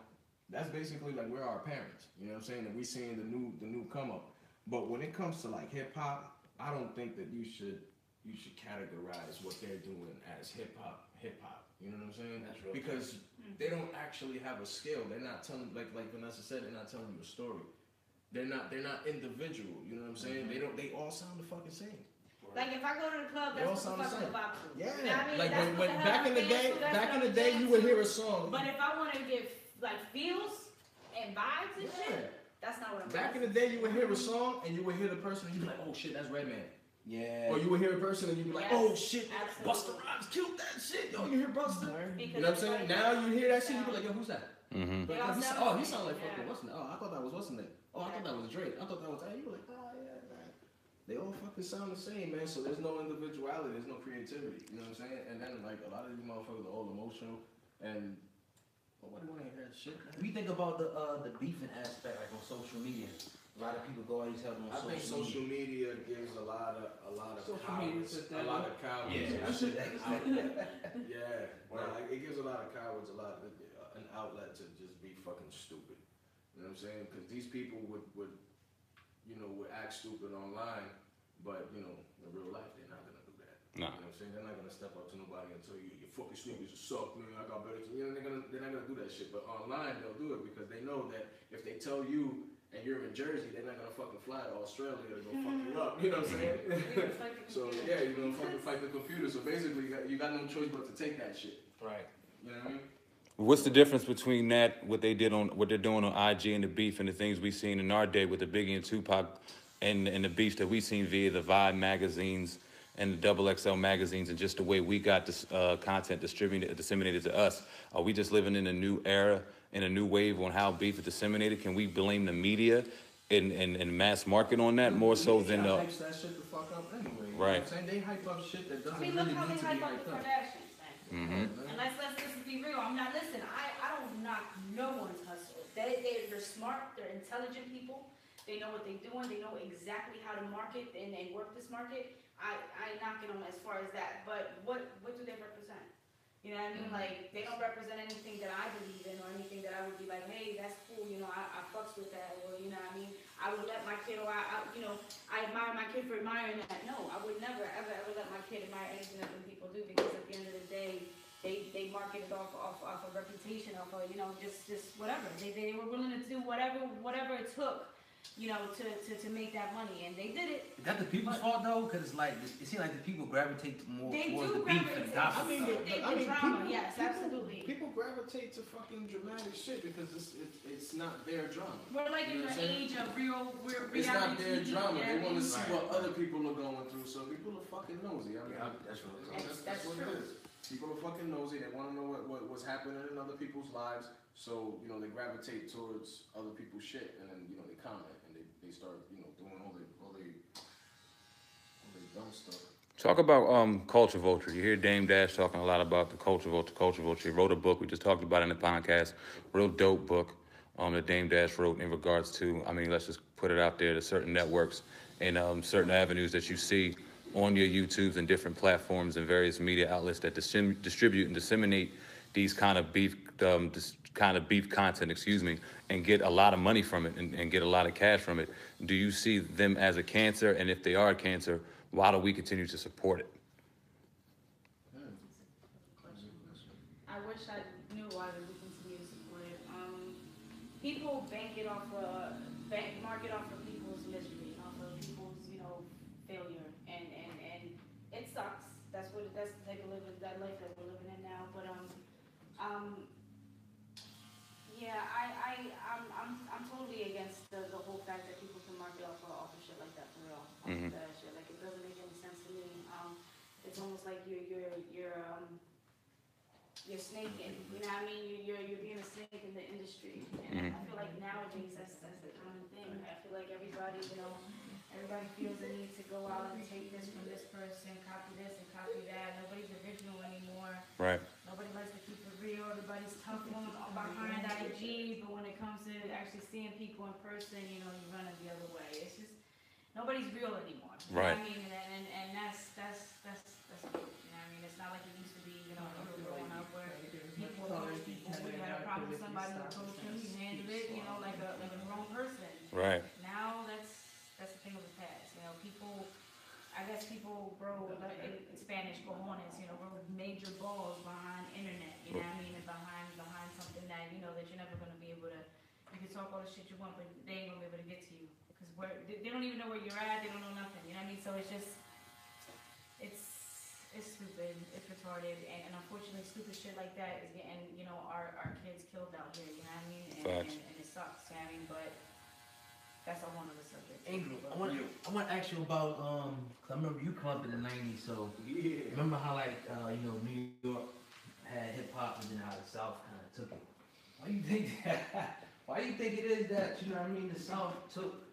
that's basically like we're our parents, you know what I'm saying? And we seeing the new come up. But when it comes to like hip hop, I don't think that you should categorize what they're doing as hip hop. You know what I'm saying? That's because they don't actually have a scale. They're not telling like Vanessa said. They're not telling you a story. They're not individual. You know what I'm saying? They all sound the fucking same. Like if I go to the club, that's what the fuck I'm about to. Yeah. You know what I mean? Like that's when back in the day, you would hear a song. But if I want to get like feels and vibes and shit, that's not what I'm. Back in the day, you would hear a song and you would hear the person and you'd be like, oh shit, that's Redman. Yeah. Or you would hear a person and you'd be like, oh shit, Busta Rhymes killed that shit. Yo, you hear Busta? You know what I'm saying? Now you hear that shit, you be like, yo, who's that? But he sound like fucking what's name? Oh, I thought that was what's name? Oh, I thought that was Drake. I thought that was you were like, oh yeah, man. They all fucking sound the same, man. So there's no individuality, there's no creativity. You know what I'm saying? And then like a lot of these motherfuckers are all emotional and nobody wanna hear that shit. Man. We think about the beefing aspect like on social media. A lot of people go out each other on social media. I think social media gives a lot of cowards. A lot of cowards. It gives a lot of cowards an outlet to just be fucking stupid. You know what I'm saying? Because these people would act stupid online, but in real life they're not gonna do that. No. You know what I'm saying? They're not gonna step up to nobody and tell you fucking stupid as suck, man. I got better. They're not gonna do that shit. But online they'll do it because they know that if they tell you. And you're in Jersey, they're not gonna fucking fly to Australia to go fuck you up. You know what I'm saying? So yeah, you're gonna fucking fight the computer. So basically, you got no choice but to take that shit. Right. You know what I mean? What's the difference between that, what they're doing on IG and the beef, and the things we've seen in our day with the Biggie and Tupac, and the beef that we've seen via the Vibe magazines and the Double XL magazines, and just the way we got this content disseminated to us? Are we just living in a new era, in a new wave on how beef is disseminated? Can we blame the media and mass market on that more so than the? Hypes that shit the fuck up anyway. You Right. know what I'm saying? They hype up shit that doesn't I mean, really look how need they to be hype up hyped the up. Kardashians, man. Mm-hmm. And let's be real. I'm not listen. I don't knock no one's hustle. They're smart. They're intelligent people. They know what they're doing. They know exactly how to market and work this market. I ain't knocking them as far as that. But what do they represent? You know what I mean? Like, they don't represent anything that I believe in or anything that I would be like, hey, that's cool. You know, I fucks with that. Or, you know what I mean? I would let my kid, or I admire my kid for admiring that. No, I would never, ever let my kid admire anything that people do, because at the end of the day, they market it off a reputation, off of, you know, just whatever. They were willing to do whatever it took, you know, to make that money, and they did it. Is that the people's fault though? Because it's like it seems like the people gravitate more They towards do the beef and gravitate. gossip. I mean, The drama, yes, absolutely. People gravitate to fucking dramatic shit because it's not their drama. We're like in You know the what I'm saying? age of reality It's not their TV, drama. yeah, They want to I see mean? what other people are going through, so people are fucking nosy. I mean, That's what that's what it is. People are fucking nosy. They want to know what's happening in other people's lives, so you know they gravitate towards other people's shit, and then you know they comment and they start you know doing all the dumb stuff. Talk about culture vulture. You hear Dame Dash talking a lot about the culture vulture. Culture vulture. He wrote a book. We just talked about it in the podcast. Real dope book that Dame Dash wrote in regards to. I mean, let's just put it out there to certain networks and certain avenues that you see on your YouTubes and different platforms and various media outlets that distribute and disseminate these kind of beef content, and get a lot of money from it and get a lot of cash from it. Do you see them as a cancer? And if they are a cancer, why do we continue to support it? I wish I knew why we continue to support it. People market off of people's misery, off of people's, you know, failure, and it sucks. That's the type of that life that we're living in now. But yeah, I'm totally against the whole fact that people can market off of shit like that, for real. Mhm. That shit, like, it doesn't make any sense to me. It's almost like you're snaking, you know what I mean? You're being a snake in the industry, and I feel like nowadays that's the common thing. I feel like everybody feels the need to go out and take this from this person, copy this and copy that. Nobody's original anymore. Right. Nobody likes to keep it real. Everybody's tough on behind IG, but when it comes to actually seeing people in person, you know, you run it the other way. It's just nobody's real anymore. You know what I mean? And that's cool. You know what I mean? It's not like it used to be, you know, when we were growing up where people approach people, when you had a problem with somebody who approached you, you handled it, you know, like a grown person. Right. Now that's a thing of the past. You know, I guess people grow, like in Spanish, cojones, you know, grow major balls behind internet, you know what I mean, and behind something that, you know, that you're never going to be able to, you can talk all the shit you want, but they ain't going to be able to get to you. Because they don't even know where you're at, they don't know nothing, you know what I mean? So it's just, it's stupid, it's retarded, and unfortunately stupid shit like that is getting, you know, our kids killed out here, you know what I mean? And it sucks, you know what I mean? But that's a whole other subject. Angel, I want to ask you about cause I remember you come up in the '90s, so Yeah. remember how like you know New York had hip hop and then how the South kind of took it. Why you think that? Why you think it is that you know what I mean? The South took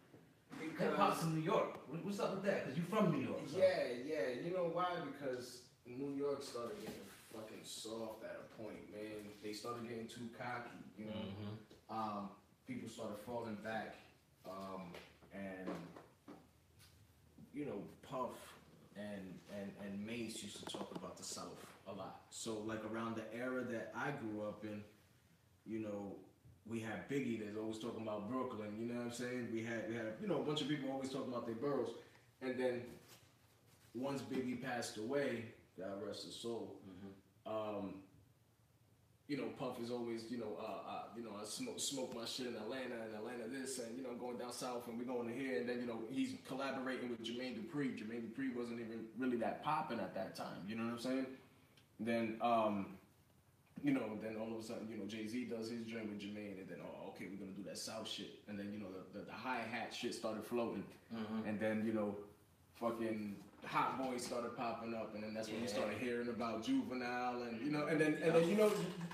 hip hop from New York. What's up with that? Cause you from New York. So. Yeah. You know why? Because New York started getting fucking soft at a point, man. They started getting too cocky, you know. People started falling back. And you know, Puff and Mace used to talk about the South a lot. So like around the era that I grew up in, you know, we had Biggie that's always talking about Brooklyn, you know what I'm saying? We had you know, a bunch of people always talking about their boroughs. And then once Biggie passed away, God rest his soul, you know, Puff is always, you know, I smoke my shit in Atlanta this, and, you know, going down south, and we're going to here, and then, you know, he's collaborating with Jermaine Dupri. Jermaine Dupri wasn't even really that popping at that time, you know what I'm saying? Then, you know, then all of a sudden, you know, Jay-Z does his joint with Jermaine, and then, oh, okay, we're gonna do that South shit. And then, you know, the hi-hat shit started floating. And then, you know, fucking Hot Boys started popping up, and then that's when you started hearing about Juvenile, and, you know, and then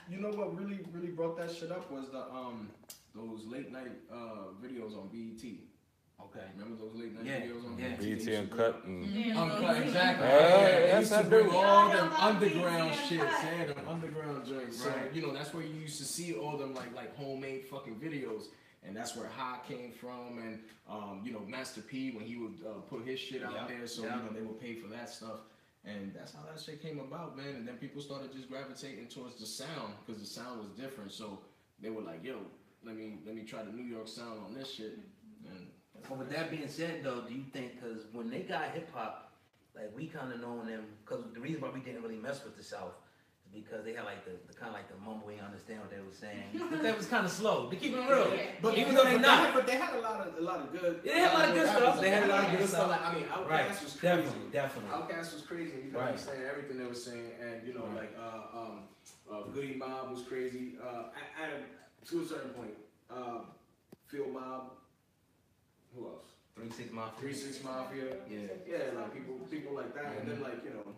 you know what really brought that shit up was those late night videos on BET. Okay. Remember those late night videos on BET? BT Uncut. Uncut, exactly. Yes, They used I to bring do. all them underground shits, them underground joints. So, you know, that's where you used to see all them like homemade fucking videos. And that's where Ha came from, and you know, Master P when he would put his shit out there, so you know they would pay for that stuff, and that's how that shit came about, man. And then people started just gravitating towards the sound because the sound was different, so they were like, "Yo, let me try the New York sound on this shit." And but with that being said, though, do you think because when they got hip hop, like we kind of known them, because the reason why we didn't really mess with the South. Because they had like the kind of like the mumble, you understand what they were saying. But that was kind of slow. To keep it real, but even though they not, but they had a lot of good. Yeah, they had a lot of good stuff. They had a lot of good stuff. Like, I mean, Outkast was crazy. Definitely. Outkast was crazy. You know, saying everything they were saying, and you know, like Goody Mob was crazy. To a certain point, Field Mob. Who else? 3-6 Mafia. 3-6 Mafia. Yeah, like people like that, and then like you know.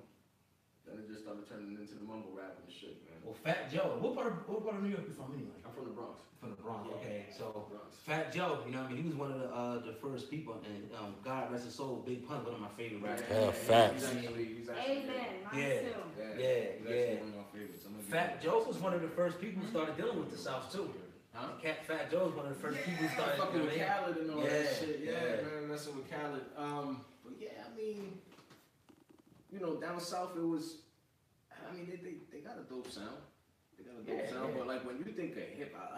Then it just started turning into the mumble rap and shit, man. Well, Fat Joe, what part of New York you from anyway? I'm from the Bronx. From the Bronx, okay. So Bronx. Fat Joe, you know what I mean? He was one of the first people, and God rest his soul, Big Pun, one of my favorite rappers. Facts. He's actually Amen. Mine too. One of my favorites. Fat Joe was one of the first people who started dealing with the South too. Huh? Fat Joe was one of the first people who started fucking with Khaled and all that shit. Yeah, man, messing with Khaled. But yeah, I mean, you know, down south it was. I mean, they got a dope sound. They got a dope sound, but like when you think of hip hop,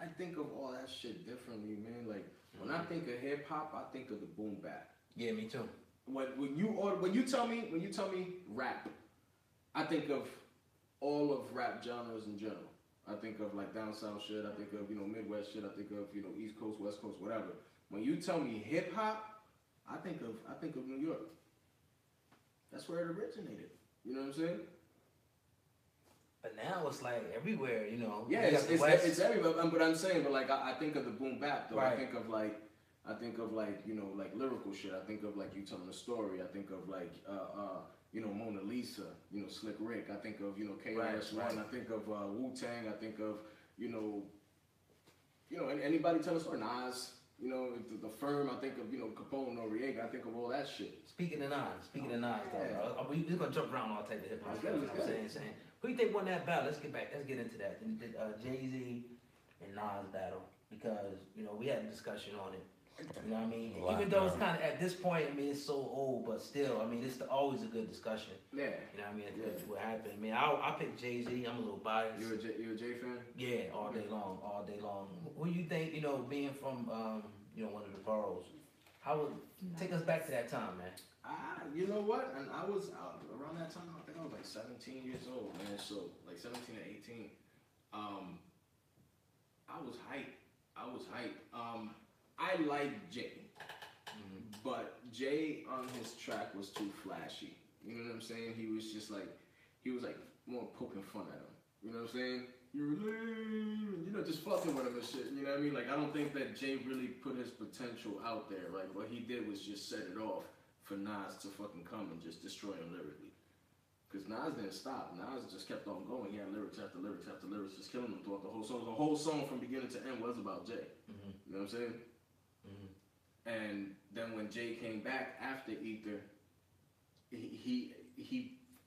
I think of all that shit differently, man. Like when I think of hip hop, I think of the boom bap. Yeah, me too. When you tell me rap, I think of all of rap genres in general. I think of like down south shit. I think of, you know, Midwest shit. I think of, you know, East Coast, West Coast, whatever. When you tell me hip hop, I think of New York. That's where it originated. You know what I'm saying? But now it's like everywhere, you know. Yeah, it's everywhere. But I'm saying, but like I think of the boom bap though. Right. I think of like you know, like lyrical shit. I think of like you telling a story. I think of like you know, Mona Lisa. You know, Slick Rick. I think of, you know, KRS-One. Right. I think of Wu-Tang. I think of, you know, and anybody telling a story. Nas. You know, the Firm. I think of, you know, Capone, Noriega. I think of all that shit. Speaking of Nas, though, we're gonna jump around all type of hip hop stuff. I'm saying. Who do you think won that battle? Let's get into that. Jay-Z and Nas battle, because you know we had a discussion on it. You know what I mean? Even though it's kind of at this point, I mean, it's so old, but still, I mean, it's always a good discussion. Yeah. You know what I mean? It's what happened. I mean, I picked Jay-Z. I'm a little biased. You a Jay fan? Yeah, all day long. Who do you think? You know, being from you know, one of the boroughs, how would take us back to that time, man? You know what? And I was around that time. I think I was like 17 years old, man. So like 17 or 18. I was hype. I liked Jay, but Jay on his track was too flashy. You know what I'm saying? He was like more poking fun at him. You know what I'm saying? You know, just fucking with him and shit. You know what I mean? Like, I don't think that Jay really put his potential out there. Like, what he did was just set it off for Nas to fucking come and just destroy him lyrically. Because Nas didn't stop. Nas just kept on going. He had lyrics after lyrics after lyrics, just killing him throughout the whole song. The whole song from beginning to end was about Jay. You know what I'm saying? And then when Jay came back after Ether,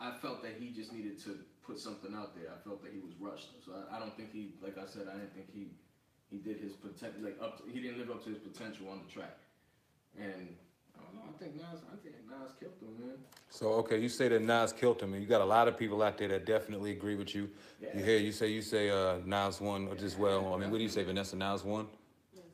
I felt that he just needed to put something out there. I felt that he was rushed. So I don't think he, like I said, I didn't think he did his potential, he didn't live up to his potential on the track. And I don't know, I think Nas killed him, man. So, okay, you say that Nas killed him, and you got a lot of people out there that definitely agree with you. Yeah. You say Nas won as well. I mean, what do you say, Vanessa? Nas won?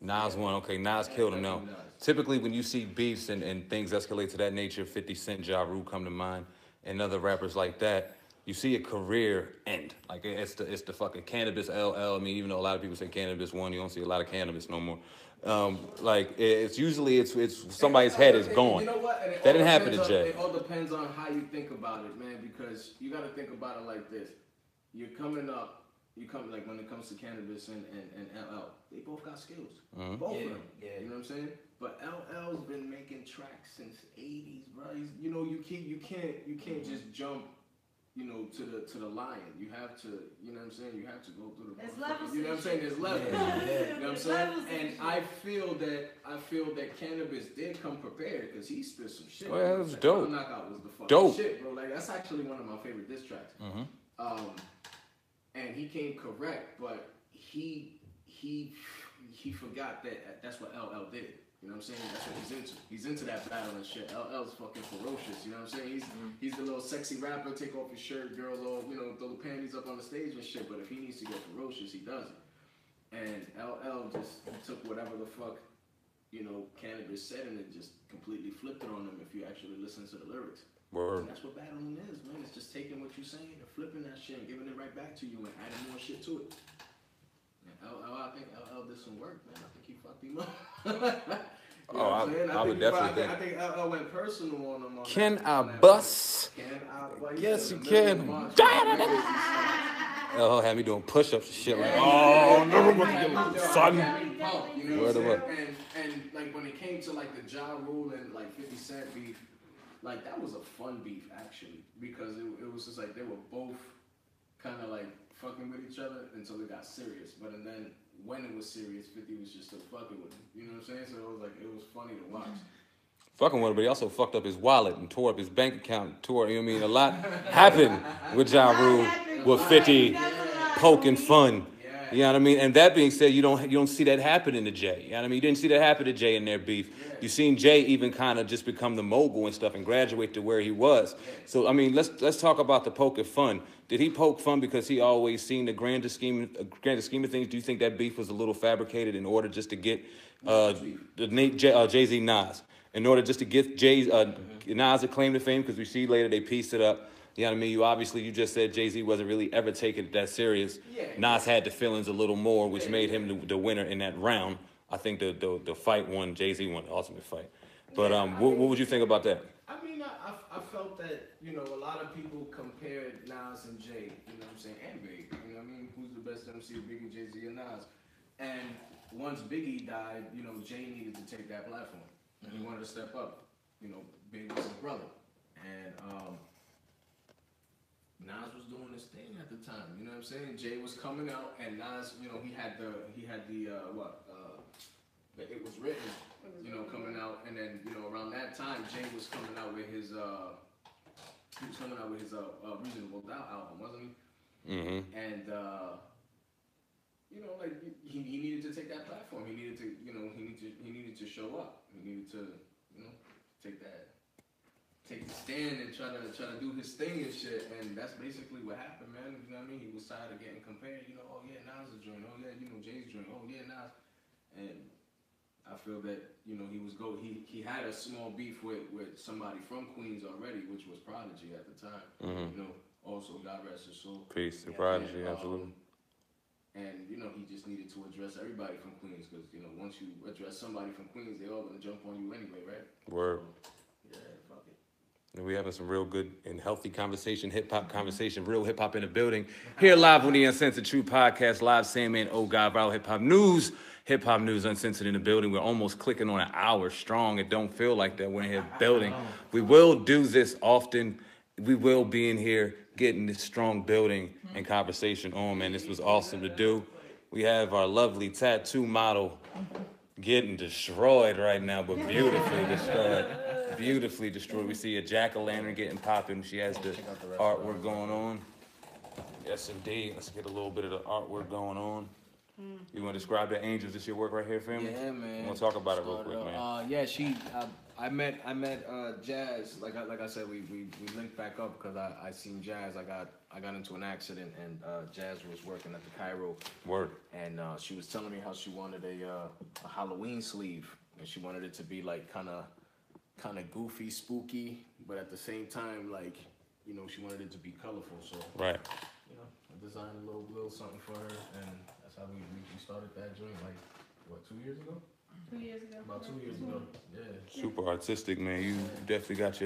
Nas won. Okay, Nas killed him. Now, typically when you see beefs and things escalate to that nature, 50 Cent, Ja Rule come to mind, and other rappers like that, you see a career end. Like, it's the fucking Cannabis LL. I mean, even though a lot of people say Cannabis won, you don't see a lot of Cannabis no more. It's usually somebody's head is gone. You know what? That didn't happen to Jay. It all depends on how you think about it, man, because you got to think about it like this. you're coming up. You come like when it comes to cannabis and LL, they both got skills. Mm-hmm. Both of them. Yeah. You know what I'm saying? But LL's been making tracks since '80s, bro. You know, you can't just jump, you know, to the lion. You have to, you know what I'm saying? You have to go through the. There's levels. You know what I'm saying? There's levels. Yeah. You know what I'm saying? And I feel that cannabis did come prepared because he spit some shit. Well, that was dope. Knockout was the fucking Dope. shit, bro. Like that's actually one of my favorite diss tracks. Mm-hmm. And he came correct, but he forgot that that's what LL did. You know what I'm saying? That's what he's into. He's into that battle and shit. LL's fucking ferocious. You know what I'm saying? He's the little sexy rapper. Take off his shirt, girls all, you know, throw the panties up on the stage and shit. But if he needs to get ferocious, he does it. And LL just took whatever the fuck, you know, cannabis said and it just completely flipped it on him. If you actually listen to the lyrics. Word. And that's what battling is, man. It's just taking what you're saying and flipping that shit and giving it right back to you and adding more shit to it. And I think LL did some work, man. I think he fucked him up. I would definitely think. I think LL went personal on him. Can I bust? Yes, you can. LL had me doing push-ups and shit like, oh, no, son. Word of what? And like when it came to like the Ja Rule and like 50 Cent beef, like that was a fun beef actually because it was just like they were both kind of like fucking with each other until it got serious. But and then when it was serious, 50 was just still fucking with him. You know what I'm saying? So it was like it was funny to watch. Fucking with him, but he also fucked up his wallet and tore up his bank account. You know what I mean? A lot happened with Ja Rule, with 50 poking fun. You know what I mean? And that being said, you don't see that happening to Jay. You know what I mean? You didn't see that happen to Jay in their beef. You seen Jay even kind of just become the mogul and stuff and graduate to where he was. So I mean, let's talk about the poking fun. Did he poke fun because he always seen the grander scheme of things? Do you think that beef was a little fabricated in order just to get Jay-Z Nas? In order just to get Nas a claim to fame? Because we see later they pieced it up. You know what I mean? You just said Jay-Z wasn't really ever taking it that serious. Nas had the feelings a little more, which made him the winner in that round. I think the fight won, Jay-Z won the ultimate fight. But what would you think about that? I mean, I felt that, you know, a lot of people compared Nas and Jay, you know what I'm saying, and Big. You know what I mean? Who's the best MC, Biggie, Jay-Z, or Nas? And once Biggie died, you know, Jay needed to take that platform. And he wanted to step up. You know, Big was his brother. And Nas was doing his thing at the time. You know what I'm saying? Jay was coming out, and Nas, you know, he had the It Was Written, you know, coming out, and then, you know, around that time, Jay was coming out with his Reasonable Doubt album, wasn't he? Mm-hmm. And you know, like he needed to take that platform. He needed to, you know, he needed to show up. He needed to, you know, take the stand and try to do his thing and shit. And that's basically what happened, man. You know what I mean? He was tired of getting compared. You know, oh yeah, Nas is joint. Oh yeah, you know, Jay's joint. Oh yeah, Nas. And I feel that, you know, he had a small beef with somebody from Queens already, which was Prodigy at the time. Mm-hmm. You know, also God rest his soul. Peace to Prodigy, absolutely. And, you know, he just needed to address everybody from Queens because, you know, once you address somebody from Queens, they all gonna jump on you anyway, right? Word. So, yeah, fuck it. And we having some real good and healthy conversation, hip-hop conversation, real hip-hop in the building. Here live on the Uncensored True Podcast, live Sandman, Oh God, Viral Hip-Hop News. Hip-hop news Uncensored in the building. We're almost clicking on an hour strong. It don't feel like that. We're in here building. We will do this often. We will be in here getting this strong building and conversation on, man. This was awesome to do. We have our lovely tattoo model getting destroyed right now, but beautifully destroyed. Beautifully destroyed. We see a jack-o'-lantern getting popping. She has the artwork going on. Yes, indeed. Let's get a little bit of the artwork going on. You want to describe the Angels? This your work right here, family? Yeah, man. I want to talk about it real quick, man. Yeah, I met Jazz. Like I said, we linked back up because I seen Jazz. I got into an accident and Jazz was working at the Cairo. Word. And she was telling me how she wanted a Halloween sleeve and she wanted it to be like kind of goofy, spooky, but at the same time, like, you know, she wanted it to be colorful. So right. You know, I designed a little something for her, and that's how we started that joint. Like what, 2 years ago? 2 years ago. About 2 years ago. Yeah. Super artistic, man. You definitely got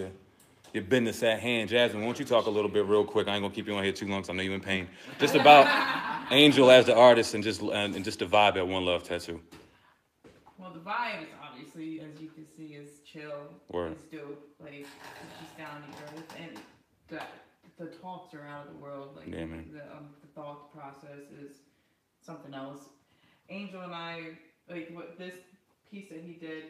your business at hand. Jasmine, won't you talk a little bit real quick? I ain't gonna keep you on here too long because I know you're in pain. Just about Angel as the artist and just the vibe at One Love Tattoo. Well, the vibe is obviously, as you can see, is chill. Word. It's dope. Like, it's just down to earth. And the talks are out of the world. Like, yeah, man. The thought process is something else. Angel and I, like, what this piece that he did,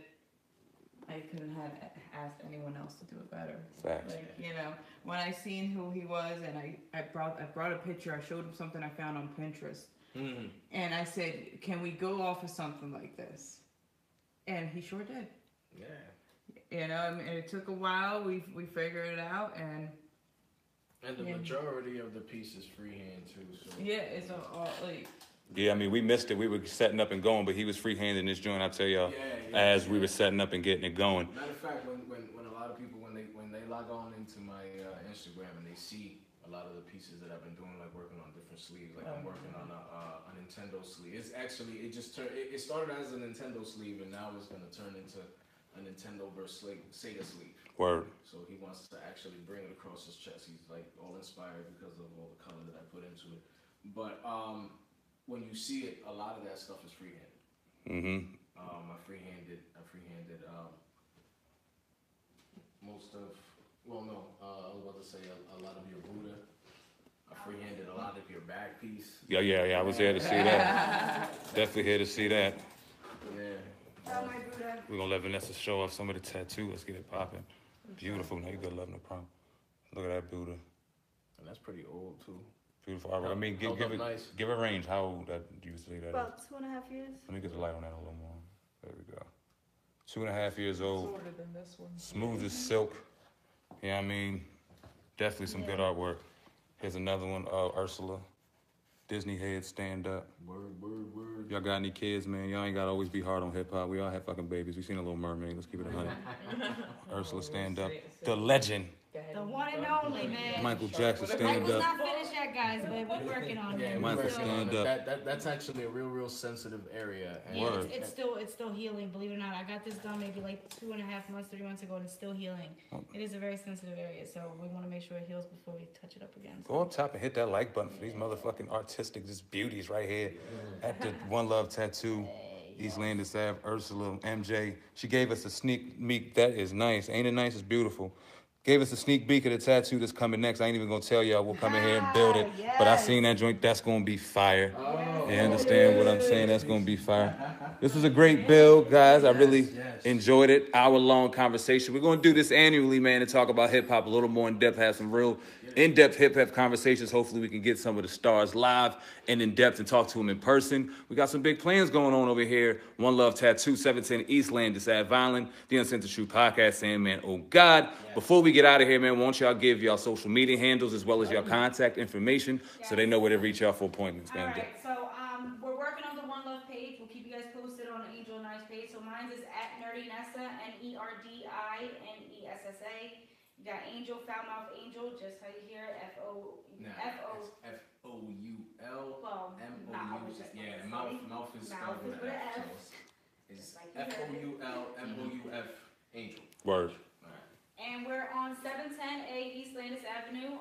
I couldn't have asked anyone else to do it better. Facts. Like, you know, when I seen who he was, and I brought a picture. I showed him something I found on Pinterest, and I said, "Can we go off of something like this?" And he sure did. Yeah. You know, I mean, it took a while. We figured it out, and the majority of the piece is freehand too. So yeah, it's all like. Yeah, I mean, we missed it. We were setting up and going, but he was freehanding this joint. I tell y'all, as we were setting up and getting it going. Matter of fact, when a lot of people when they log on into my Instagram and they see a lot of the pieces that I've been doing, like working on different sleeves, like I'm working on a Nintendo sleeve. It's actually it started as a Nintendo sleeve, and now it's gonna turn into a Nintendo versus Sega sleeve. Word. So he wants to actually bring it across his chest. He's like all inspired because of all the color that I put into it. But when you see it, a lot of that stuff is freehand. Mm-hmm. I freehanded most of. Well, no, I was about to say a lot of your Buddha. I freehanded a lot of your back piece. Yeah. I was here to see that. Definitely here to see that. Yeah. Oh, my Buddha. We're gonna let Vanessa show off some of the tattoo. Let's get it popping. Beautiful. Now you good, love, no problem. Look at that Buddha. And that's pretty old too. Beautiful artwork. I mean, give a range. How old that you say that About is? 2.5 years. Let me get the light on that a little more. There we go. 2.5 years old. Shorter than this one. Smooth as silk. Yeah, I mean, definitely some good artwork. Here's another one. Ursula. Disney head, stand up. Word. Y'all got any kids, man? Y'all ain't gotta always be hard on hip hop. We all have fucking babies. We seen a Little Mermaid. Let's keep it 100. Ursula, stand up. The legend. The one and only, man. Michael Jackson, stand Michael's up. not finished yet, guys, but we're working on it. Michael, stand up. That's actually a real sensitive area. And Yeah, it's still healing, believe it or not. I got this done maybe like 2.5 months, 3 months ago, and it's still healing. It is a very sensitive area, so we want to make sure it heals before we touch it up again. Go up top and hit that like button for these motherfucking artistic just beauties right here at the One Love Tattoo. East Landis Ave, Ursula, MJ. She gave us a sneak peek. That is nice. Ain't it nice? It's beautiful. Gave us a sneak peek of the tattoo that's coming next. I ain't even gonna tell y'all. We'll come in here and build it. Yes. But I seen that joint. That's gonna be fire. You understand what I'm saying? That's gonna be fire. This was a great build, guys. I really enjoyed it. Hour-long conversation. We're gonna do this annually, man, and talk about hip hop a little more in depth. Have some real in-depth hip-hop conversations. Hopefully we can get some of the stars live and in-depth and talk to them in person. We got some big plans going on over here. One Love Tattoo, 710 East Landis Ave, Vineland, the Uncensored True Podcast, saying, man, oh God. Before we get out of here, man, won't y'all give y'all social media handles as well as your contact information so they know where to reach y'all for appointments, man. All right, so we're working on the One Love page. We'll keep you guys posted on Angel and I's page. So mine is at Nerdinessa, Nerdinessa. You got Angel, Foul Mouth Angel, just how you hear it, F-O. F-O-U-L-M-O-U. Yeah, mouth is spelled with an F. It's F-O-U-L-M-O-U-F Angel. Word. And we're on 710A East Landis Avenue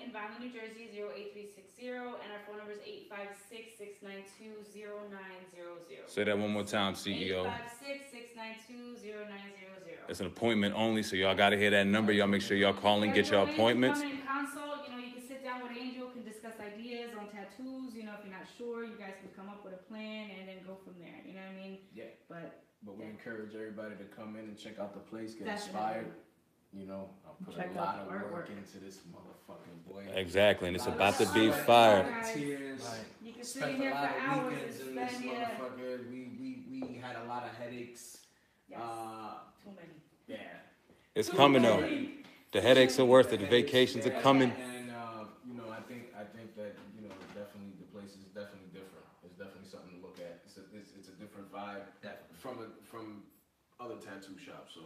in Vineland, New Jersey, 08360. And our phone number is 856-692-0900. Say that one more time, CEO. 856-692-0900. It's an appointment only, so y'all got to hear that number. Y'all make sure y'all call and get your appointments. Come in and consult. You know, you can sit down with Angel, can discuss ideas on tattoos. You know, if you're not sure, you guys can come up with a plan and then go from there. You know what I mean? Yeah. But we encourage everybody to come in and check out the place, get Definitely. inspired. You know, I put Check a lot out of the work artwork. into this motherfucking boy. Exactly, and it's about to be Alright. fire. Tears. you can sit Spent a here lot for of hours weekends and in this spend motherfucker. We had a lot of headaches. Yes. Too many. Yeah. It's coming though. The headaches are worth it. The vacations are coming. And you know, I think that you know, definitely the place is definitely different. It's definitely something to look at. It's a different vibe from other tattoo shops. So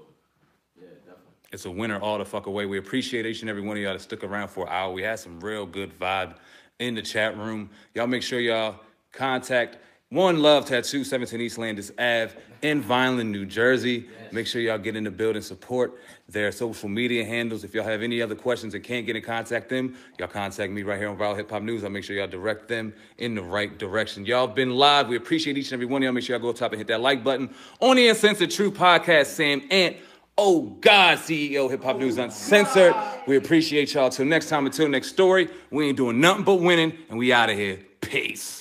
yeah, definitely. It's a winner all the fuck away. We appreciate each and every one of y'all that stuck around for an hour. We had some real good vibe in the chat room. Y'all make sure y'all contact One Love Tattoo, 17 East Landis Ave in Vineland, New Jersey. Yes. Make sure y'all get in the building, support their social media handles. If y'all have any other questions and can't get in contact them, y'all contact me right here on Viral Hip Hop News. I'll make sure y'all direct them in the right direction. Y'all been live. We appreciate each and every one of y'all. Make sure y'all go up top and hit that like button on the Uncensored True Podcast. Sam Ant, oh God, CEO Hip Hop News Uncensored. We appreciate y'all. Till next time, until next story, we ain't doing nothing but winning, and we out of here. Peace.